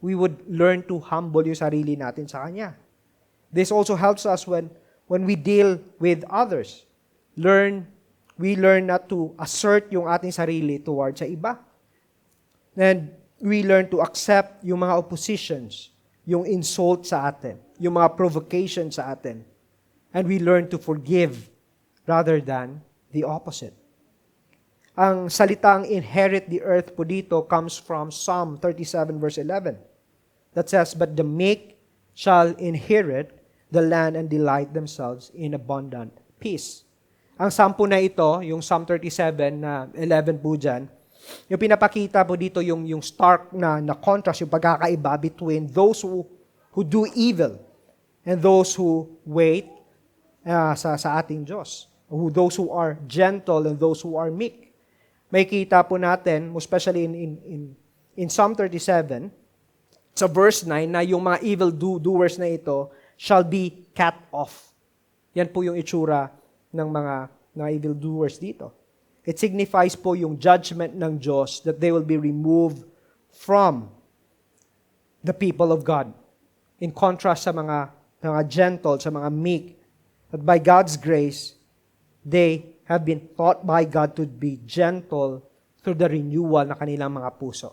we would learn to humble yung sarili natin sa Kanya. This also helps us when we deal with others. We learn not to assert yung ating sarili towards sa iba. And we learn to accept yung mga oppositions, yung insult sa atin, yung mga provocation sa atin. And we learn to forgive rather than the opposite. Ang salitang inherit the earth po dito comes from Psalm 37 verse 11. That says, "But the meek shall inherit the land and delight themselves in abundant peace." Ang sampu na ito, yung Psalm 37 na 11 po dyan, yung pinapakita po dito yung stark na contrast, yung pagkakaiba between those who do evil and those who wait sa ating Diyos. Those who are gentle and those who are meek. May kita po natin, especially in Psalm 37, sa verse 9, na yung mga evil doers na ito shall be cut off. Yan po yung itsura ng mga evil doers dito. It signifies po yung judgment ng Diyos that they will be removed from the people of God. In contrast sa mga gentle, sa mga meek, that by God's grace, they have been taught by God to be gentle through the renewal ng kanilang mga puso.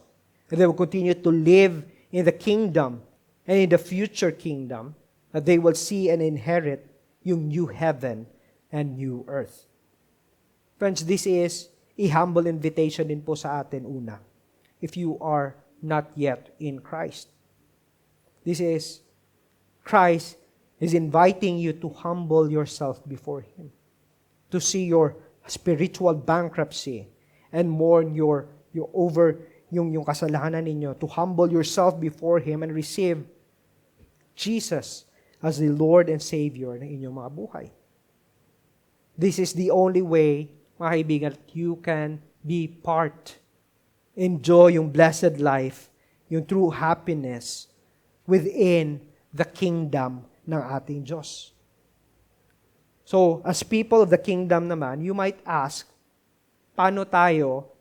And they will continue to live in the kingdom and in the future kingdom that they will see and inherit yung new heaven and new earth. Friends, this is a humble invitation din po sa atin una. If you are not yet in Christ. Christ is inviting you to humble yourself before Him. To see your spiritual bankruptcy and mourn your kasalanan ninyo. To humble yourself before Him and receive Jesus as the Lord and Savior ng inyong mga buhay. This is the only way, mga kaibigan, you can be part, enjoy yung blessed life, yung true happiness within the kingdom ng ating Diyos. So, as people of the kingdom naman, you might ask, paano tayo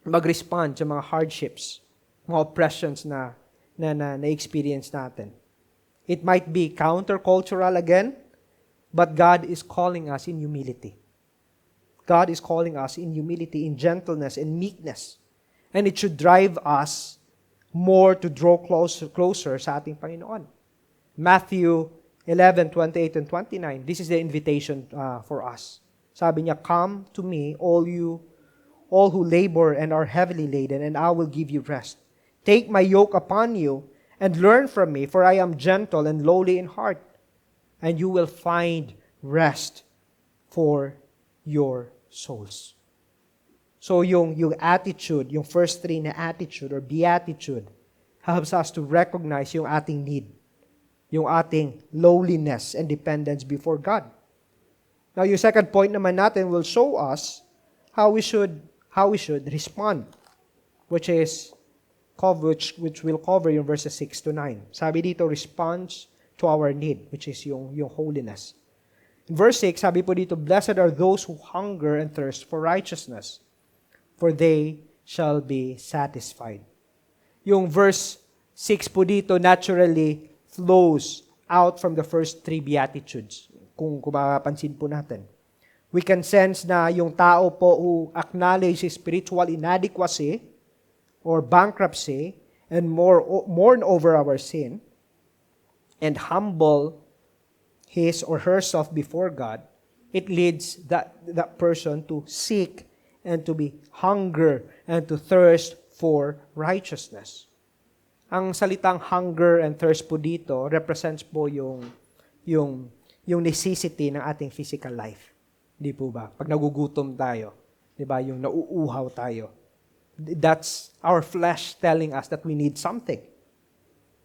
mag-respond sa mga hardships, mga oppressions na experience natin? It might be countercultural again, but God is calling us in humility. God is calling us in humility, in gentleness, and meekness. And it should drive us more to draw closer sa ating Panginoon. Matthew 11:28 and 29, this is the invitation for us. Sabi niya, "Come to me, all who labor and are heavily laden, and I will give you rest. Take my yoke upon you and learn from me, for I am gentle and lowly in heart, and you will find rest for your souls." So yung attitude, yung first three na attitude or beatitude, helps us to recognize yung ating need, yung ating lowliness and dependence before God. Now, yung second point naman natin will show us how we should respond, which will cover yung verses 6 to 9. Sabi dito, response to our need, which is yung holiness. In verse 6, sabi po dito, "Blessed are those who hunger and thirst for righteousness, for they shall be satisfied." Yung verse 6 po dito naturally flows out from the first three beatitudes. Kung mapapansin po natin. We can sense na yung tao po who acknowledge his spiritual inadequacy or bankruptcy and mourn over our sin and humble his or herself before God, it leads that person to seek and to be hunger and to thirst for righteousness. Ang salitang hunger and thirst po dito represents po yung necessity ng ating physical life. Di po ba? Pag nagugutom tayo, di ba, yung nauuhaw tayo. That's our flesh telling us that we need something.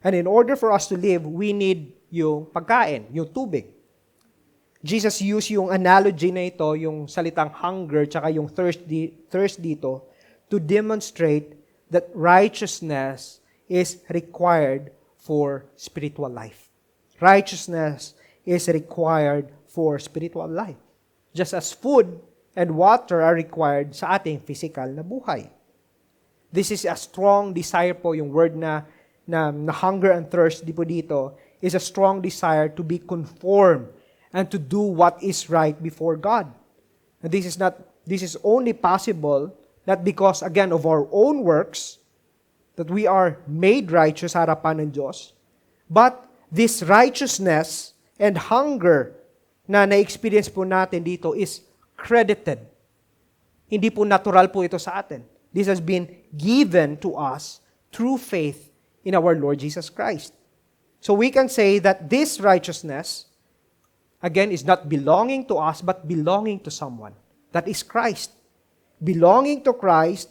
And in order for us to live, we need yung pagkain, yung tubig. Jesus used yung analogy na ito, yung salitang hunger, tsaka yung thirst dito, to demonstrate that righteousness is required for spiritual life. Righteousness is required for spiritual life. Just as food and water are required sa ating physical na buhay. This is a strong desire po, yung word na hunger and thirst di po dito, is a strong desire to be conformed and to do what is right before God. And this is only possible not because, again, of our own works, that we are made righteous sa harapan ng Diyos, but this righteousness and hunger na na-experience po natin dito is credited. Hindi po natural po ito sa atin. This has been given to us through faith in our Lord Jesus Christ. So we can say that this righteousness, again, is not belonging to us, but belonging to someone. That is Christ. Belonging to Christ,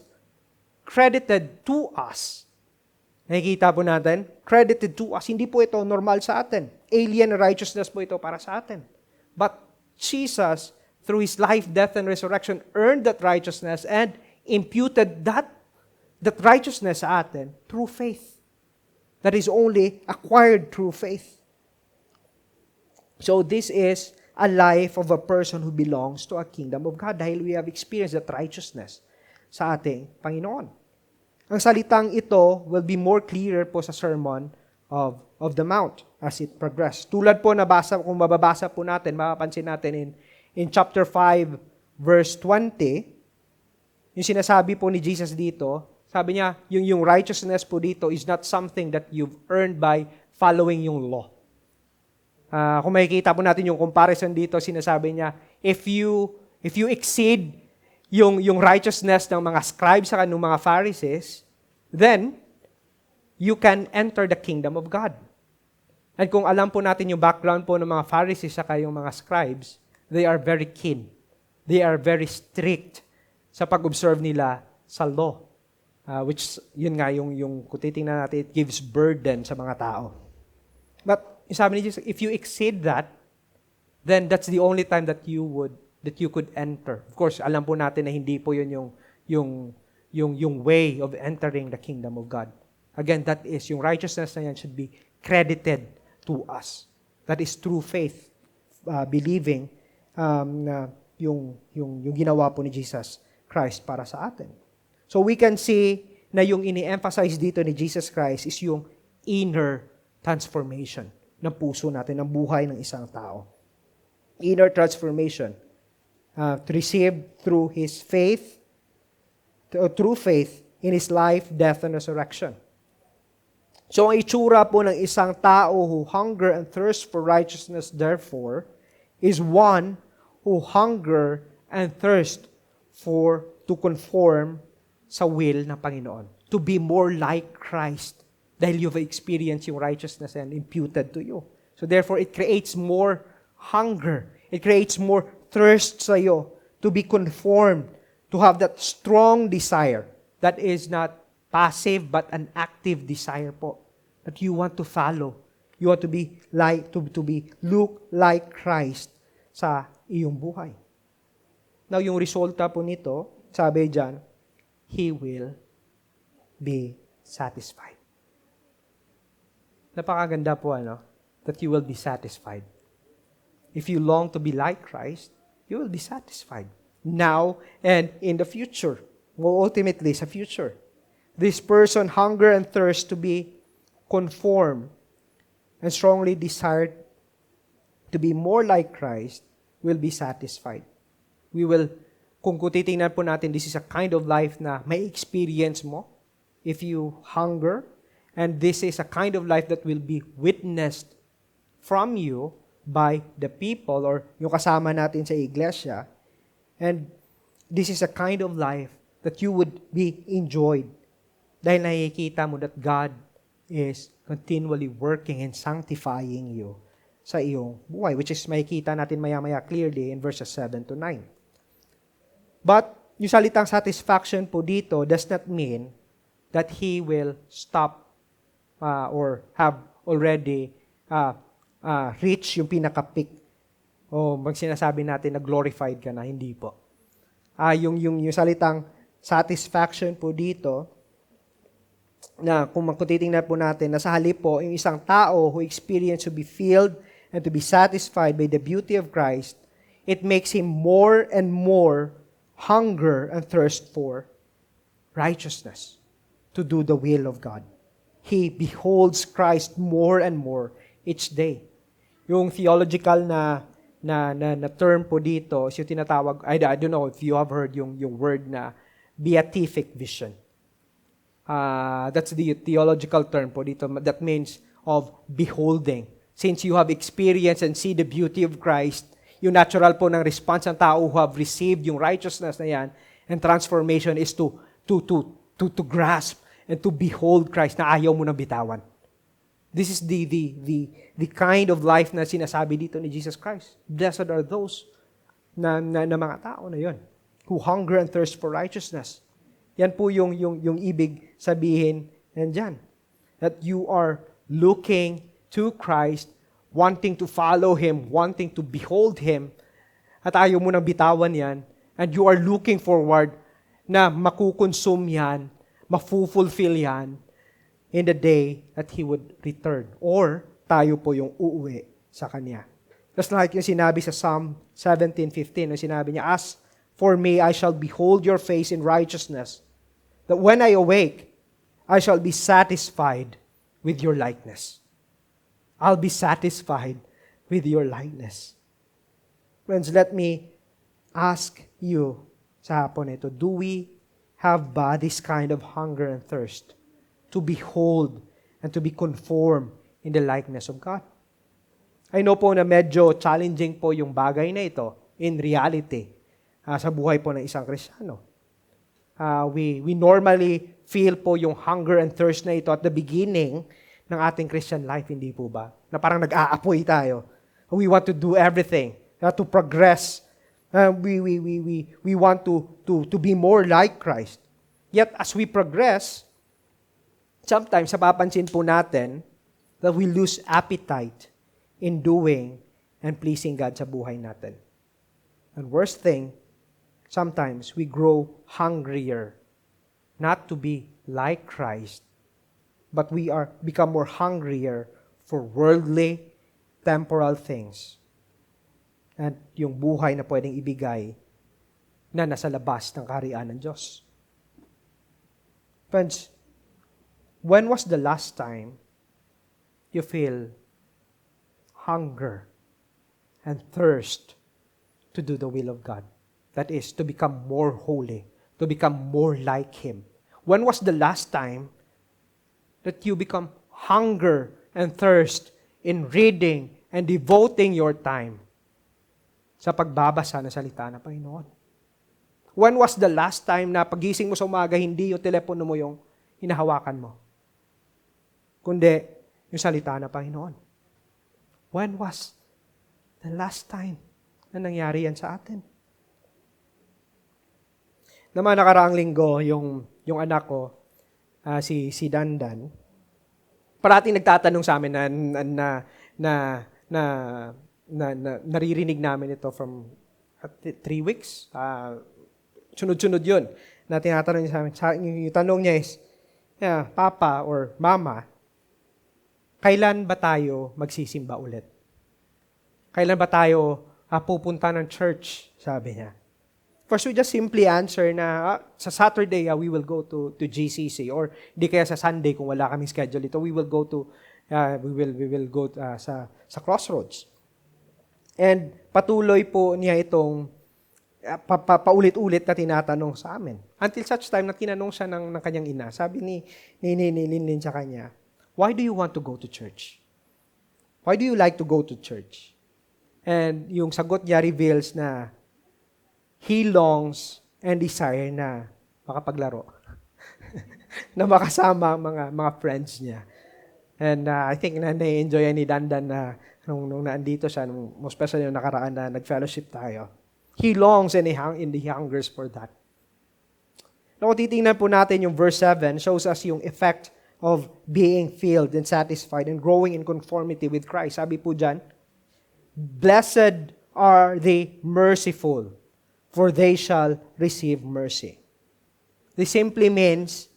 credited to us. Nakikita po natin, credited to us. Hindi po ito normal sa atin. Alien righteousness po ito para sa atin. But Jesus, through His life, death, and resurrection, earned that righteousness and imputed that righteousness sa atin through faith. That is only acquired through faith. So this is a life of a person who belongs to a kingdom of God dahil we have experienced that righteousness sa ating Panginoon. Ang salitang ito will be more clearer po sa Sermon of the Mount as it progress. Tulad po kung mababasa po natin, mapapansin natin in chapter 5, verse 20, yung sinasabi po ni Jesus dito, sabi niya, yung righteousness po dito is not something that you've earned by following yung law. Kung makikita po natin yung comparison dito, sinasabi niya, if you exceed yung righteousness ng mga scribes sa ng mga Pharisees, then you can enter the kingdom of God. And kung alam po natin yung background po ng mga Pharisees saka yung mga scribes, they are very keen. They are very strict sa pag-observe nila sa law. Which, yun nga, yung kung titingnan natin, it gives burden sa mga tao. But, sabi ni Jesus, if you exceed that, then that's the only time that you could enter. Of course, alam po natin na hindi po yun yung way of entering the kingdom of God. Again, that is, yung righteousness na yan should be credited to us. That is through faith, believing na yung ginawa po ni Jesus Christ para sa atin. So we can see na yung ini-emphasize dito ni Jesus Christ is yung inner transformation ng puso natin, ng buhay ng isang tao. Inner transformation received through His faith, through faith in His life, death, and resurrection. So ang itsura po ng isang tao who hunger and thirst for righteousness, therefore, is one who hunger and thirst to conform sa will ng Panginoon. To be more like Christ. Dahil you've experienced yung righteousness and imputed to you. So therefore, it creates more hunger. It creates more thirst sa iyo to be conformed, to have that strong desire that is not passive but an active desire po. That you want to follow. You want to be look like Christ sa iyong buhay. Now, yung resulta po nito, sabi dyan, He will be satisfied. Napakaganda po, that you will be satisfied. If you long to be like Christ, you will be satisfied. Now and in the future. Well, ultimately, sa future. This person hunger and thirst to be conformed and strongly desired to be more like Christ will be satisfied. Kung titingnan po natin, this is a kind of life na may experience mo if you hunger. And this is a kind of life that will be witnessed from you by the people or yung kasama natin sa iglesia. And this is a kind of life that you would be enjoyed dahil nakikita mo that God is continually working and sanctifying you sa iyong buhay, which is makikita natin maya-maya clearly in verses 7 to 9. But yung salitang satisfaction po dito does not mean that He will stop or have already reach yung pinaka-peak. O sinasabi natin na glorified ka na, hindi po. Yung salitang satisfaction po dito, na kung titingnan po natin, na sa halip po, yung isang tao who experience to be filled and to be satisfied by the beauty of Christ, it makes him more and more hunger and thirst for righteousness, to do the will of God. He beholds Christ more and more each day. Yung theological na term po dito, is yung tinatawag, I don't know if you have heard yung word na beatific vision. That's the theological term po dito. That means of beholding. Since you have experienced and see the beauty of Christ, yung natural po ng response ng tao who have received yung righteousness na yan, and transformation is to grasp and to behold Christ na ayaw mo nang bitawan. This is the kind of life na sinasabi dito ni Jesus Christ. Blessed are those na mga tao na yon who hunger and thirst for righteousness. Yan po yung ibig sabihin nandyan. That you are looking to Christ, wanting to follow Him, wanting to behold Him, at ayaw mo nang bitawan yan, and you are looking forward na makukonsume yan, mafu-fulfill yan, in the day that He would return. Or, tayo po yung uuwi sa Kanya. Just like yung sinabi sa Psalm 17:15, yung sinabi niya, As for me, I shall behold your face in righteousness, that when I awake, I shall be satisfied with your likeness. I'll be satisfied with your likeness. Friends, let me ask you sa hapon ito, do we have ba this kind of hunger and thirst to behold and to be conformed in the likeness of God? I know po na medyo challenging po yung bagay na ito in reality sa buhay po ng isang Kristiyano. We normally feel po yung hunger and thirst na ito at the beginning ng ating Christian life, hindi po ba? Na parang nag-aapoy tayo. We want to do everything to progress. We want to be more like Christ. Yet as we progress, sometimes napapansin po natin that we lose appetite in doing and pleasing God sa buhay natin. And worst thing, sometimes we grow hungrier not to be like Christ, but we become more hungrier for worldly, temporal things. And yung buhay na pwedeng ibigay na nasa labas ng kaharian ng Diyos. Friends, when was the last time you feel hunger and thirst to do the will of God? That is, to become more holy, to become more like Him. When was the last time that you become hunger and thirst in reading and devoting your time sa pagbabasa ng salita ng Panginoon? When was the last time na pagising mo sa umaga, hindi yung telepono mo yung hinahawakan mo, kundi yung salita ng Panginoon? When was the last time na nangyari yan sa atin? Naman nakaraang linggo, yung anak ko, si Dandan, parating nagtatanong sa amin na naririnig namin ito from 3 weeks. Sunod-sunod yun na tinatanong niya sa amin. Yung tanong niya is, Papa or Mama, kailan ba tayo magsisimba ulit? Kailan ba tayo pupunta ng church? Sabi niya. First, we just simply answer na sa Saturday, we will go to GCC, or di kaya sa Sunday kung wala kaming schedule ito, we will go sa Crossroads. And patuloy po niya itong paulit-ulit na tinatanong sa amin. Until such time na tinanong siya ng kanyang ina, sabi ni Linlin sa kanya, why do you want to go to church? Why do you like to go to church? And yung sagot niya reveals na he longs and desire na makapaglaro. Na makasama mga friends niya. And I think na na-enjoy ni Dandan na nung naandito siya, most especially nung nakaraan na nag-fellowship tayo. He longs and he hungers for that. Now, kung titingnan po natin yung verse 7, shows us yung effect of being filled and satisfied and growing in conformity with Christ. Sabi po dyan, blessed are the merciful, for they shall receive mercy. This simply means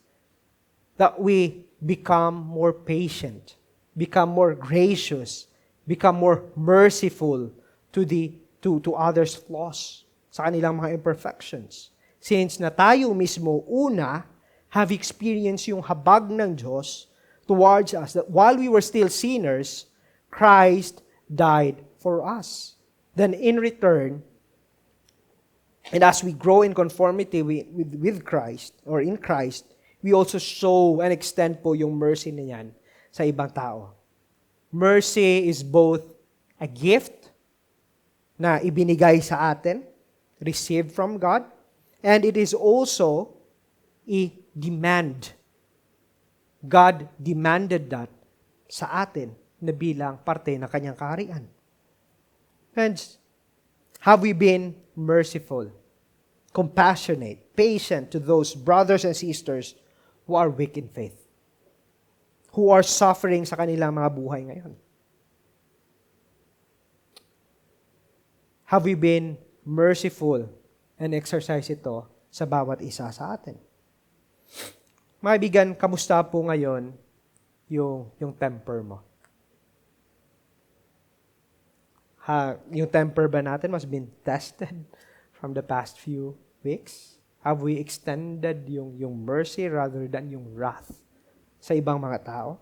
that we become more patient, become more gracious, become more merciful to others' flaws, sa kanilang mga imperfections. Since na tayo mismo una have experienced yung habag ng Diyos towards us, that while we were still sinners, Christ died for us. Then in return, and as we grow in conformity with Christ, or in Christ, we also show and extend po yung mercy na yan sa ibang tao. Mercy is both a gift na ibinigay sa atin, received from God, and it is also a demand. God demanded that sa atin na bilang parte ng kanyang kaharian. Friends, have we been merciful, compassionate, patient to those brothers and sisters who are weak in faith, who are suffering sa kanilang mga buhay ngayon? Have we been merciful and exercise ito sa bawat isa sa atin? Mga kaibigan, kamusta po ngayon yung temper mo? Yung temper ba natin has been tested from the past few weeks? Have we extended yung mercy rather than yung wrath sa ibang mga tao?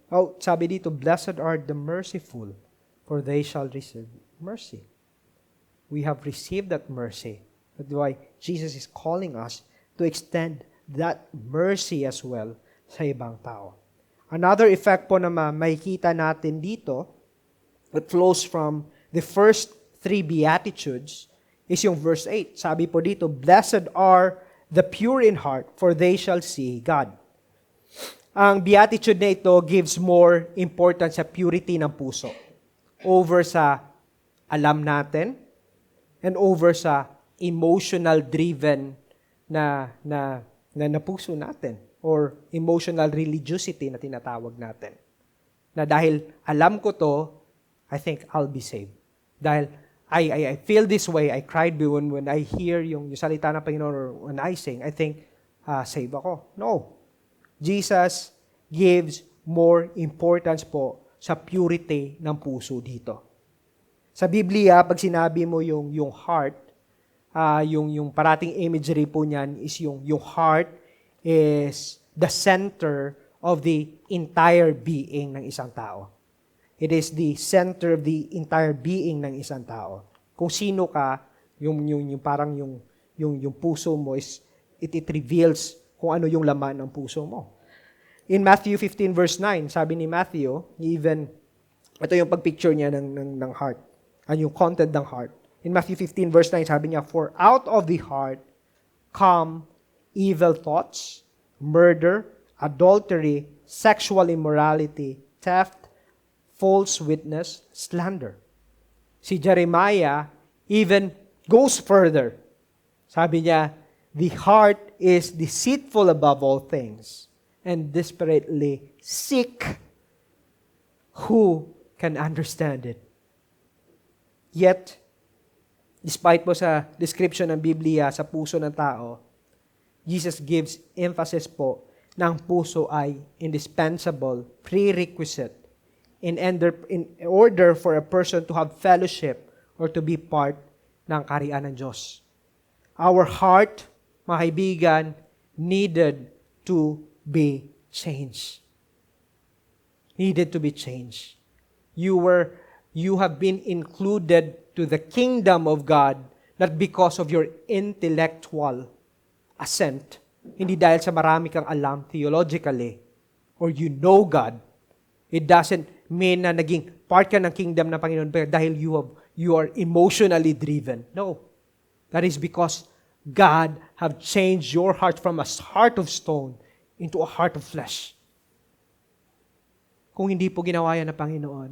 Oh, sabi dito, blessed are the merciful, for they shall receive mercy. We have received that mercy. That's why Jesus is calling us to extend that mercy as well sa ibang tao. Another effect po na makikita natin dito that flows from the first three Beatitudes is yung verse 8. Sabi po dito, blessed are the pure in heart, for they shall see God. Ang Beatitude na ito gives more importance sa purity ng puso over sa alam natin and over sa emotional-driven na puso natin or emotional religiosity na tinatawag natin. Na dahil alam ko to, I think I'll be saved. Dahil I feel this way, I cried when I hear yung salita ng Panginoon or when I sing, I think, save ako. No. Jesus gives more importance po sa purity ng puso dito. Sa Biblia, pag sinabi mo yung heart, yung parating imagery po niyan is yung heart is the center of the entire being ng isang tao. It is the center of the entire being ng isang tao. Kung sino ka, yung puso mo is it reveals kung ano yung laman ng puso mo. In Matthew 15 verse 9, sabi ni Matthew, ito yung pagpicture niya ng heart, yung content ng heart. In Matthew 15 verse 9, sabi niya, for out of the heart come evil thoughts, murder, adultery, sexual immorality, theft, false witness, slander. Si Jeremiah even goes further. Sabi niya, the heart is deceitful above all things and desperately sick. Who can understand it? Yet, despite po sa description ng Biblia sa puso ng tao, Jesus gives emphasis po na ang puso ay indispensable, prerequisite in order for a person to have fellowship or to be part ng kaharian ng Diyos. Our heart, mga kaibigan, needed to be changed. Needed to be changed. You have been included to the kingdom of God not because of your intellectual assent, hindi dahil sa marami kang alam theologically or you know God. It doesn't mean na naging part ka ng kingdom ng Panginoon dahil you are emotionally driven. No. That is because God have changed your heart from a heart of stone into a heart of flesh. Kung hindi po ginawa yan ng Panginoon,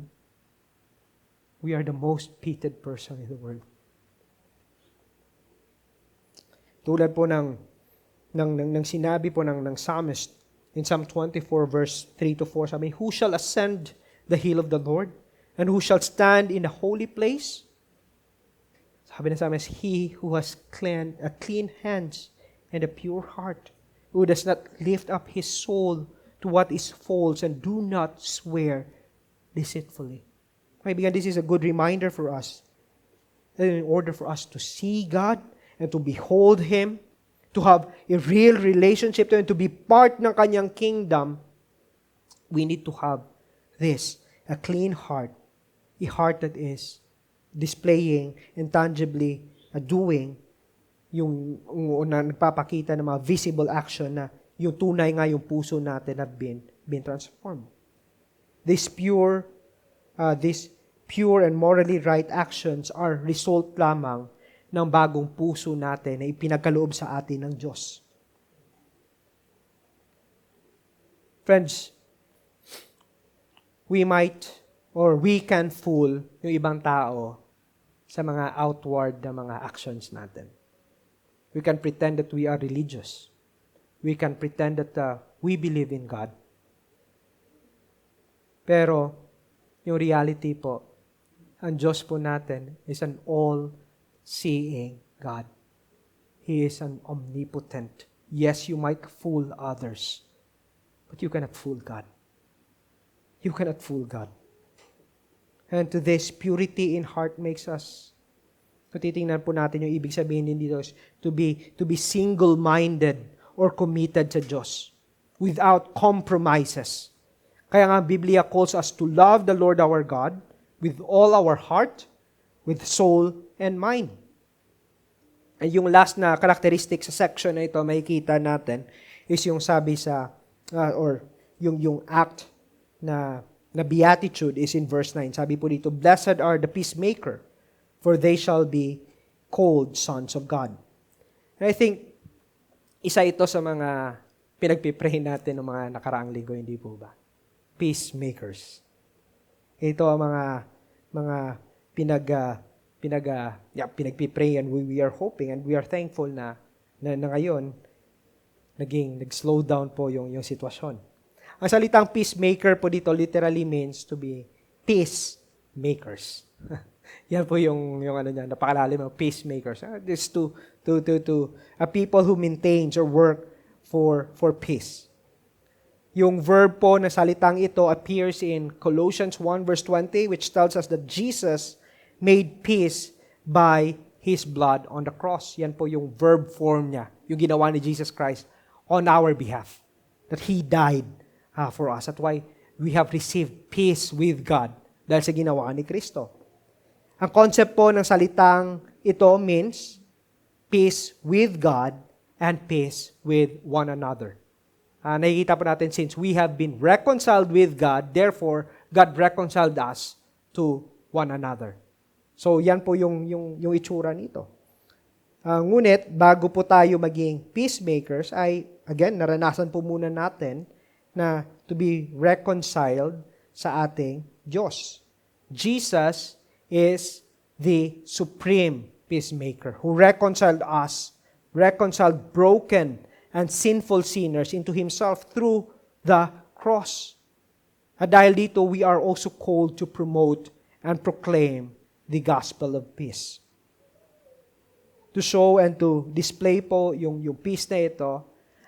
we are the most pitied person in the world. Tulad po ng sinabi po ng psalmist In Psalm 24 verse 3 to 4, sabi, who shall ascend the hill of the Lord? And who shall stand in the holy place? Sabi na sa amin, he who has clean hands and a pure heart, who does not lift up his soul to what is false and do not swear deceitfully. Kaibigan, this is a good reminder for us that in order for us to see God and to behold Him, to have a real relationship to Him, to be part ng Kanyang kingdom, we need to have this, a clean heart, a heart that is displaying and tangibly doing yung nagpapakita ng mga visible action na yung tunay nga yung puso natin have been transformed. These pure and morally right actions are result lamang ng bagong puso natin na ipinagkaloob sa atin ng Diyos. Friends, we can fool yung ibang tao sa mga outward na mga actions natin. We can pretend that we are religious. We can pretend that we believe in God. Pero, yung reality po, ang Diyos po natin is an all-seeing God. He is an omnipotent. Yes, you might fool others, but you cannot fool God. You cannot fool God. And to this, purity in heart makes us, kung titingnan po natin yung ibig sabihin din dito, is to be single-minded or committed sa Diyos without compromises. Kaya nga, Biblia calls us to love the Lord our God with all our heart, with soul, and mind. And yung last na characteristic sa section na ito, makikita natin, is yung sabi sa, or yung act na beatitude is in verse 9. Sabi po dito, blessed are the peacemaker, for they shall be called sons of God. And I think, isa ito sa mga pinagpipray natin ng mga nakaraang linggo, hindi po ba? Peacemakers. Ito ang mga pinagpipray and we are hoping and we are thankful na ngayon nag-slow down po yung sitwasyon. Ang salitang peacemaker po dito literally means to be peacemakers. Yan po yung ano niya, napakalalim ng peacemakers. This to a people who maintains or work for peace. Yung verb po na salitang ito appears in Colossians 1 verse 20, which tells us that Jesus made peace by His blood on the cross. Yan po yung verb form niya, yung ginawa ni Jesus Christ on our behalf. That He died for us. That's why we have received peace with God dahil sa ginawa ni Kristo. Ang concept po ng salitang ito means peace with God and peace with one another. Nakikita po natin, since we have been reconciled with God, therefore, God reconciled us to one another. So, yan po yung itsura nito. Ngunit, bago po tayo maging peacemakers, ay, again, naranasan po muna natin na to be reconciled sa ating Diyos. Jesus is the supreme peacemaker who reconciled us, reconciled broken and sinful sinners into Himself through the cross. At dahil dito, we are also called to promote and proclaim the gospel of peace. To show and to display po yung peace na ito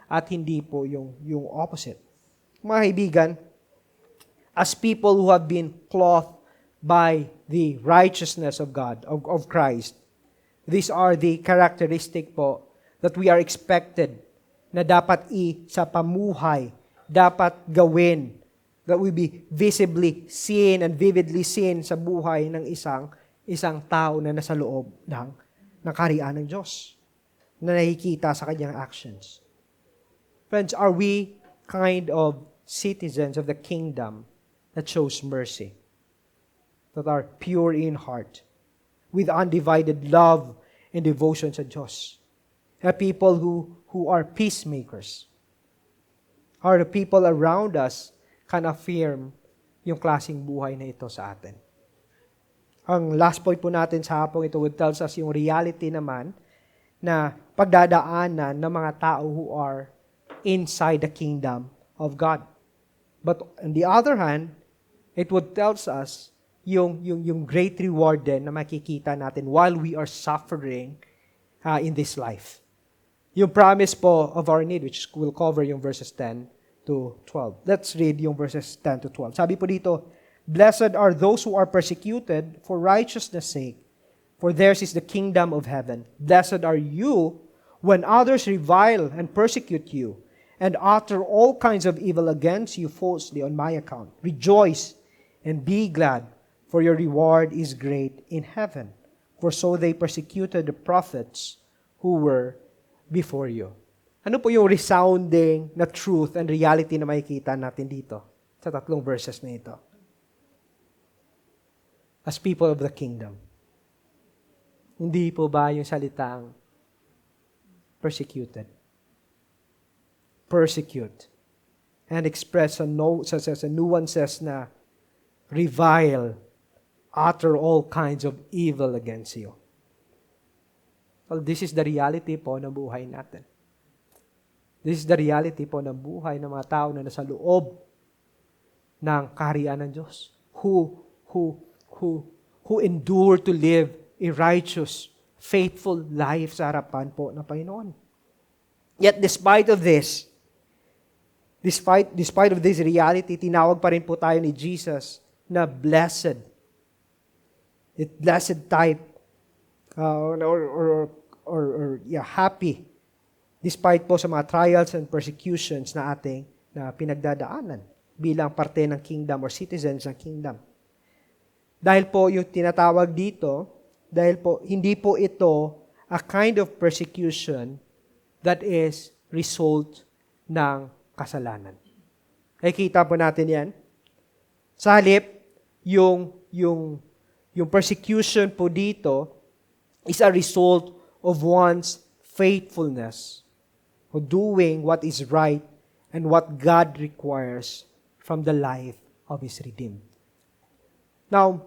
at hindi po yung opposite. Mga kaibigan, as people who have been clothed by the righteousness of God, of Christ, these are the characteristic po that we are expected na dapat sa pamuhay, dapat gawin, that we be visibly seen and vividly seen sa buhay ng isang tao na nasa loob ng kaharian ng Diyos, na nakikita sa kanyang actions. Friends, are we kind of citizens of the kingdom that shows mercy, that are pure in heart, with undivided love and devotion sa Diyos? A people who are peacemakers. Are the people around us can affirm yung klaseng buhay na ito sa atin. Ang last point po natin sa hapong ito would tells us yung reality naman na pagdadaanan ng mga tao who are inside the kingdom of God. But on the other hand, it would tells us yung great reward din na makikita natin while we are suffering in this life. Yung promise po of our need, which we'll cover yung verses 10 to 12. Let's read yung verses 10 to 12. Sabi po dito, "Blessed are those who are persecuted for righteousness' sake, for theirs is the kingdom of heaven. Blessed are you when others revile and persecute you, and utter all kinds of evil against you falsely on my account. Rejoice and be glad, for your reward is great in heaven. For so they persecuted the prophets who were before you." Ano po yung resounding na truth and reality na makikita natin dito sa tatlong verses na ito? As people of the kingdom. Hindi po ba yung salitang persecuted? Persecute. And express sa nuances na revile, utter all kinds of evil against you. Well, this is the reality po ng buhay natin. This is the reality po ng buhay ng mga tao na nasa loob ng kaharian ng Diyos. Who endure to live a righteous, faithful life sa harapan po ng Panginoon. Yet despite of this reality, tinawag pa rin po tayo ni Jesus na blessed. Blessed type happy. Despite po sa mga trials and persecutions na ating pinagdadaanan bilang parte ng kingdom or citizens ng kingdom. Dahil po yung tinatawag dito, dahil po hindi po ito a kind of persecution that is result ng kasalanan. Nakikita po natin yan. Sa halip, yung persecution po dito is a result of one's faithfulness of doing what is right and what God requires from the life of His redeemed. Now,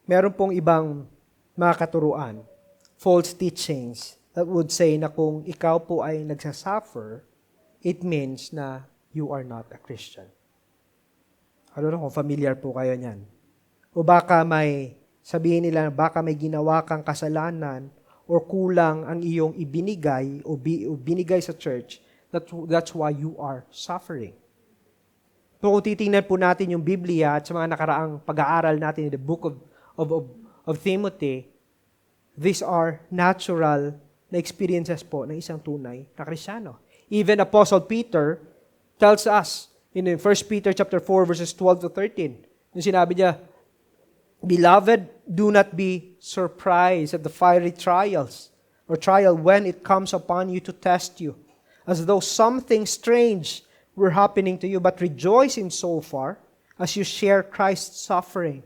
meron pong ibang mga katuruan, false teachings, that would say na kung ikaw po ay nagsasuffer, it means na you are not a Christian. I don't know kung familiar po kayo niyan. O baka sabihin nila, baka may ginawa kang kasalanan or kulang ang iyong ibinigay o binigay sa church, that's why you are suffering. So kung titingnan po natin yung Biblia at sa mga nakaraang pag-aaral natin in the book of Timothy, these are natural na experiences po ng isang tunay na Kristiyano. Even Apostle Peter tells us in 1 Peter chapter 4 verses 12 to 13, yung sinabi niya, "Beloved, do not be surprised at the fiery trial when it comes upon you to test you, as though something strange were happening to you, but rejoice in so far as you share Christ's suffering,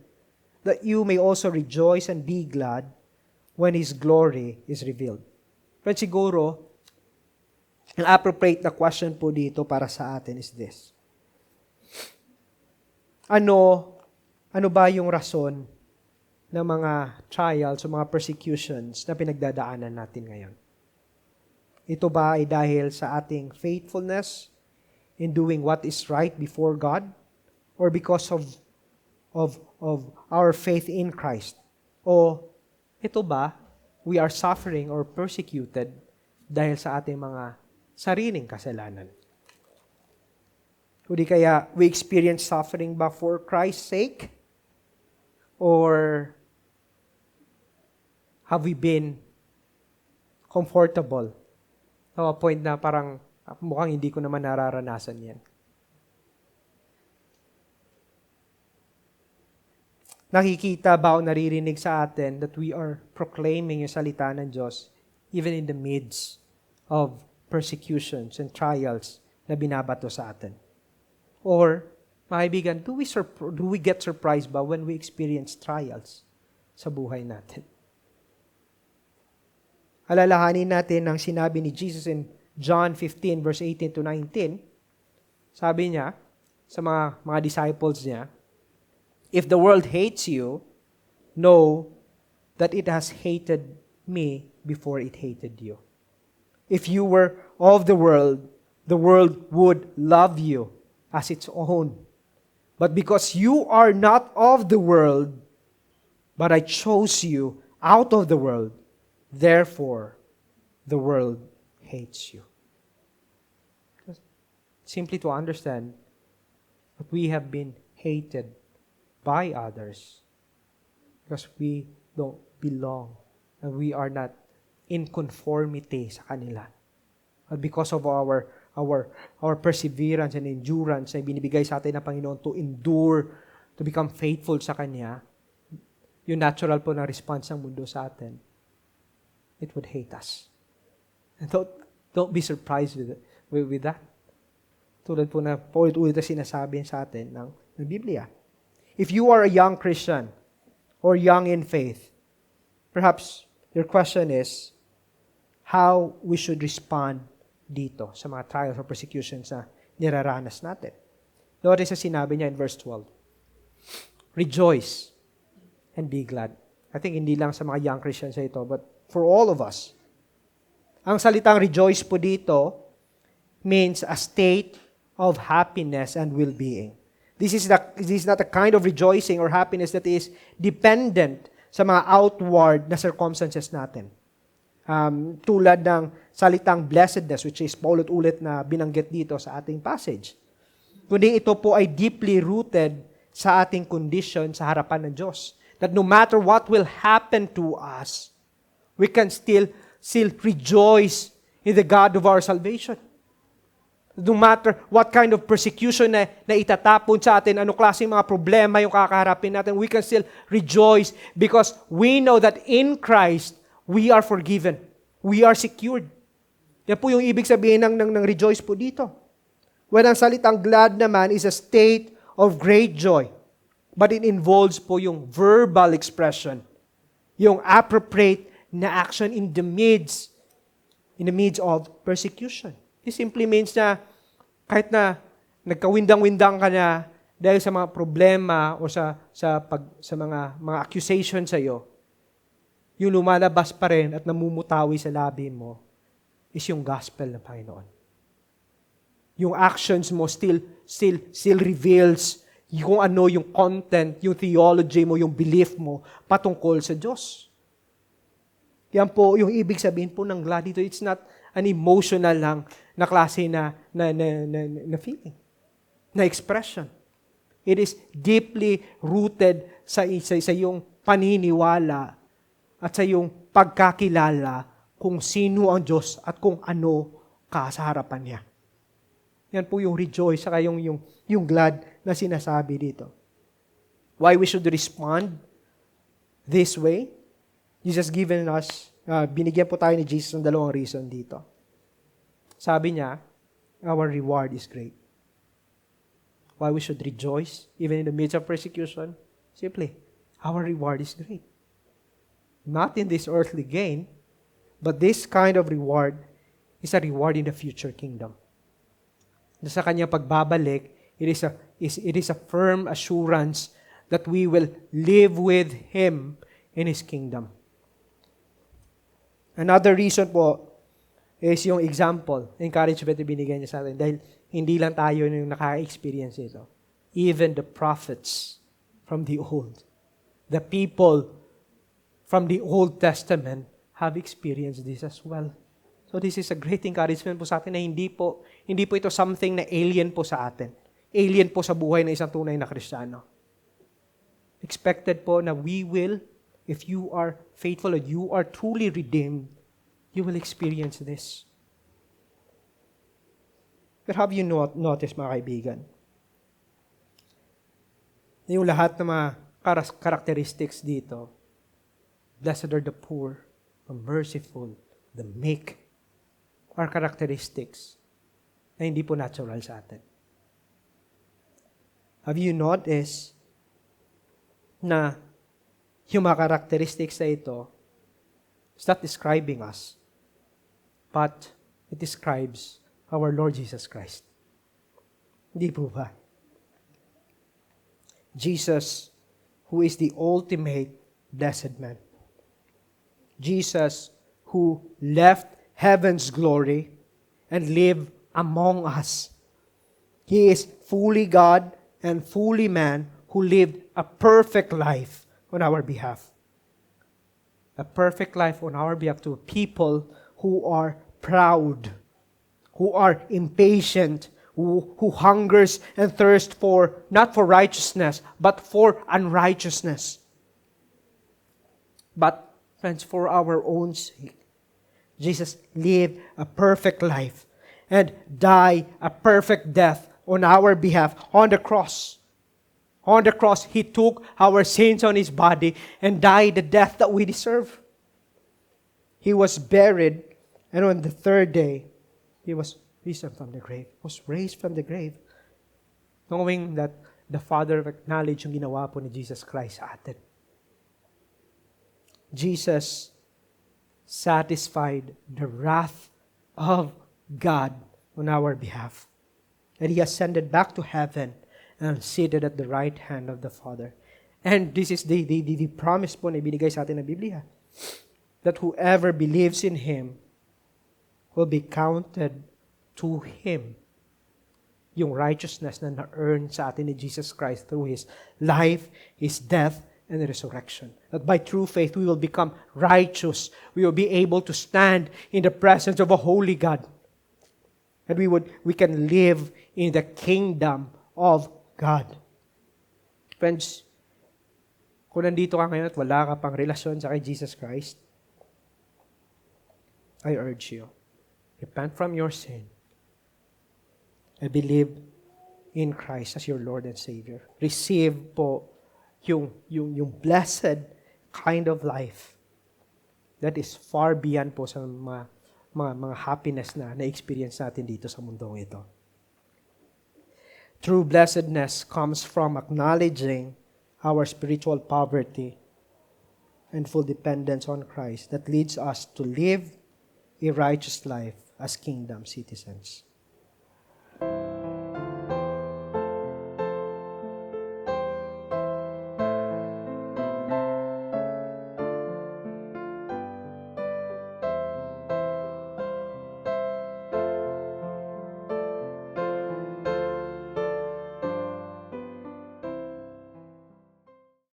that you may also rejoice and be glad when His glory is revealed." Pero siguro, ang appropriate na question po dito para sa atin is this. Ano ba yung rason ng mga trials o mga persecutions na pinagdadaanan natin ngayon? Ito ba ay dahil sa ating faithfulness in doing what is right before God? Or because of our faith in Christ? O ito ba, we are suffering or persecuted dahil sa ating mga sariling kasalanan? O di kaya, we experience suffering ba for Christ's sake? Or have we been comfortable? To a point na parang mukhang hindi ko naman nararanasan yan. Nakikita ba o naririnig sa atin that we are proclaiming yung salita ng Diyos even in the midst of persecutions and trials na binabato sa atin? Or, mga kaibigan, do we get surprised ba when we experience trials sa buhay natin? Alalahanin natin ang sinabi ni Jesus in John 15 verse 18 to 19. Sabi niya sa mga disciples niya, "If the world hates you, know that it has hated me before it hated you. If you were of the world would love you as its own. But because you are not of the world, but I chose you out of the world, therefore the world hates you. Simply to understand that we have been hated by others because we don't belong and we are not in conformity sa kanila. At because of our perseverance and endurance na binibigay sa atin ng Panginoon to endure, to become faithful sa Kanya, yung natural po na response ng mundo sa atin, it would hate us. And don't be surprised with that. Tulad po na paulit-ulit na sinasabi sa atin ng Biblia. If you are a young Christian or young in faith, perhaps your question is how we should respond dito sa mga trials or persecutions na niraranas natin. Notice sa sinabi niya in verse 12. Rejoice and be glad. I think hindi lang sa mga young Christians ito, but for all of us. Ang salitang rejoice po dito means a state of happiness and well-being. This is not a kind of rejoicing or happiness that is dependent sa mga outward na circumstances natin. Tulad ng salitang blessedness, which is paulit-ulit na binanggit dito sa ating passage. Kundi ito po ay deeply rooted sa ating condition sa harapan ng Diyos. That no matter what will happen to us, we can still rejoice in the God of our salvation. No matter what kind of persecution na itatapon sa atin, ano klaseng mga problema yung kakaharapin natin, we can still rejoice because we know that in Christ, we are forgiven. We are secured. Yan po yung ibig sabihin ng rejoice po dito. When ang salitang glad naman is a state of great joy, but it involves po yung verbal expression, yung appropriate na action in the midst of persecution. It simply means na kahit na nagkawindang-windang ka na dahil sa mga problema o sa mga accusation sa iyo, yung lumalabas pa rin at namumutawi sa labi mo is yung gospel ng Panginoon. Yung actions mo still reveals yung ano, yung content, yung theology mo, yung belief mo patungkol sa Diyos. Yan po yung ibig sabihin po ng glad dito. It's not an emotional lang na klase na feeling, na expression. It is deeply rooted sa iyong paniniwala at sa iyong pagkakilala kung sino ang Diyos at kung ano ka sa harapan niya. Yan po yung rejoice, saka yung glad na sinasabi dito. Why we should respond this way? Jesus given us, binigyan po tayo ni Jesus ng dalawang reason dito. Sabi niya, our reward is great. Why we should rejoice even in the midst of persecution? Simply, our reward is great. Not in this earthly gain, but this kind of reward is a reward in the future kingdom. Sa kanyang pagbabalik, it is a firm assurance that we will live with Him in His kingdom. Another reason po is yung example, encouragement na binigay niya sa atin. Dahil hindi lang tayo yung naka-experience ito. Even the prophets from the old, the people from the Old Testament have experienced this as well. So this is a great encouragement po sa atin na hindi po ito something na alien po sa atin. Alien po sa buhay ng isang tunay na Kristiyano. Expected po na we will, if you are faithful and you are truly redeemed, you will experience this. But have you noticed, mga kaibigan, yung lahat ng mga characteristics dito, blessed are the poor, the merciful, the meek, are characteristics na hindi po natural sa atin. Have you noticed na yung mga characteristics na ito is not describing us, but it describes our Lord Jesus Christ. Hindi po ba? Jesus, who is the ultimate blessed man. Jesus, who left heaven's glory and live among us. He is fully God and fully man who lived a perfect life on our behalf. A perfect life on our behalf to people who are proud, who are impatient, who hungers and thirst for, not for righteousness, but for unrighteousness. But, friends, for our own sake, Jesus lived a perfect life and died a perfect death on our behalf on the cross. On the cross, He took our sins on His body and died the death that we deserve. He was buried, and on the third day, He was risen from the grave. Was raised from the grave. Knowing that the Father acknowledged yung ginawa po ni Jesus Christ sa atin. Jesus satisfied the wrath of God on our behalf. And He ascended back to heaven and seated at the right hand of the Father. And this is the promise po na ibinigay sa atin ng Biblia. That whoever believes in Him will be counted to Him. Yung righteousness na na-earn sa atin ni Jesus Christ through His life, His death, and resurrection. That by true faith, we will become righteous. We will be able to stand in the presence of a holy God. And we can live in the kingdom of God. Friends, kung nandito ka ngayon at wala ka pang relasyon sa kay Jesus Christ, I urge you, repent from your sin and believe in Christ as your Lord and Savior. Receive po yung blessed kind of life that is far beyond po sa mga happiness na na-experience natin dito sa mundong ito. True blessedness comes from acknowledging our spiritual poverty and full dependence on Christ that leads us to live a righteous life as kingdom citizens.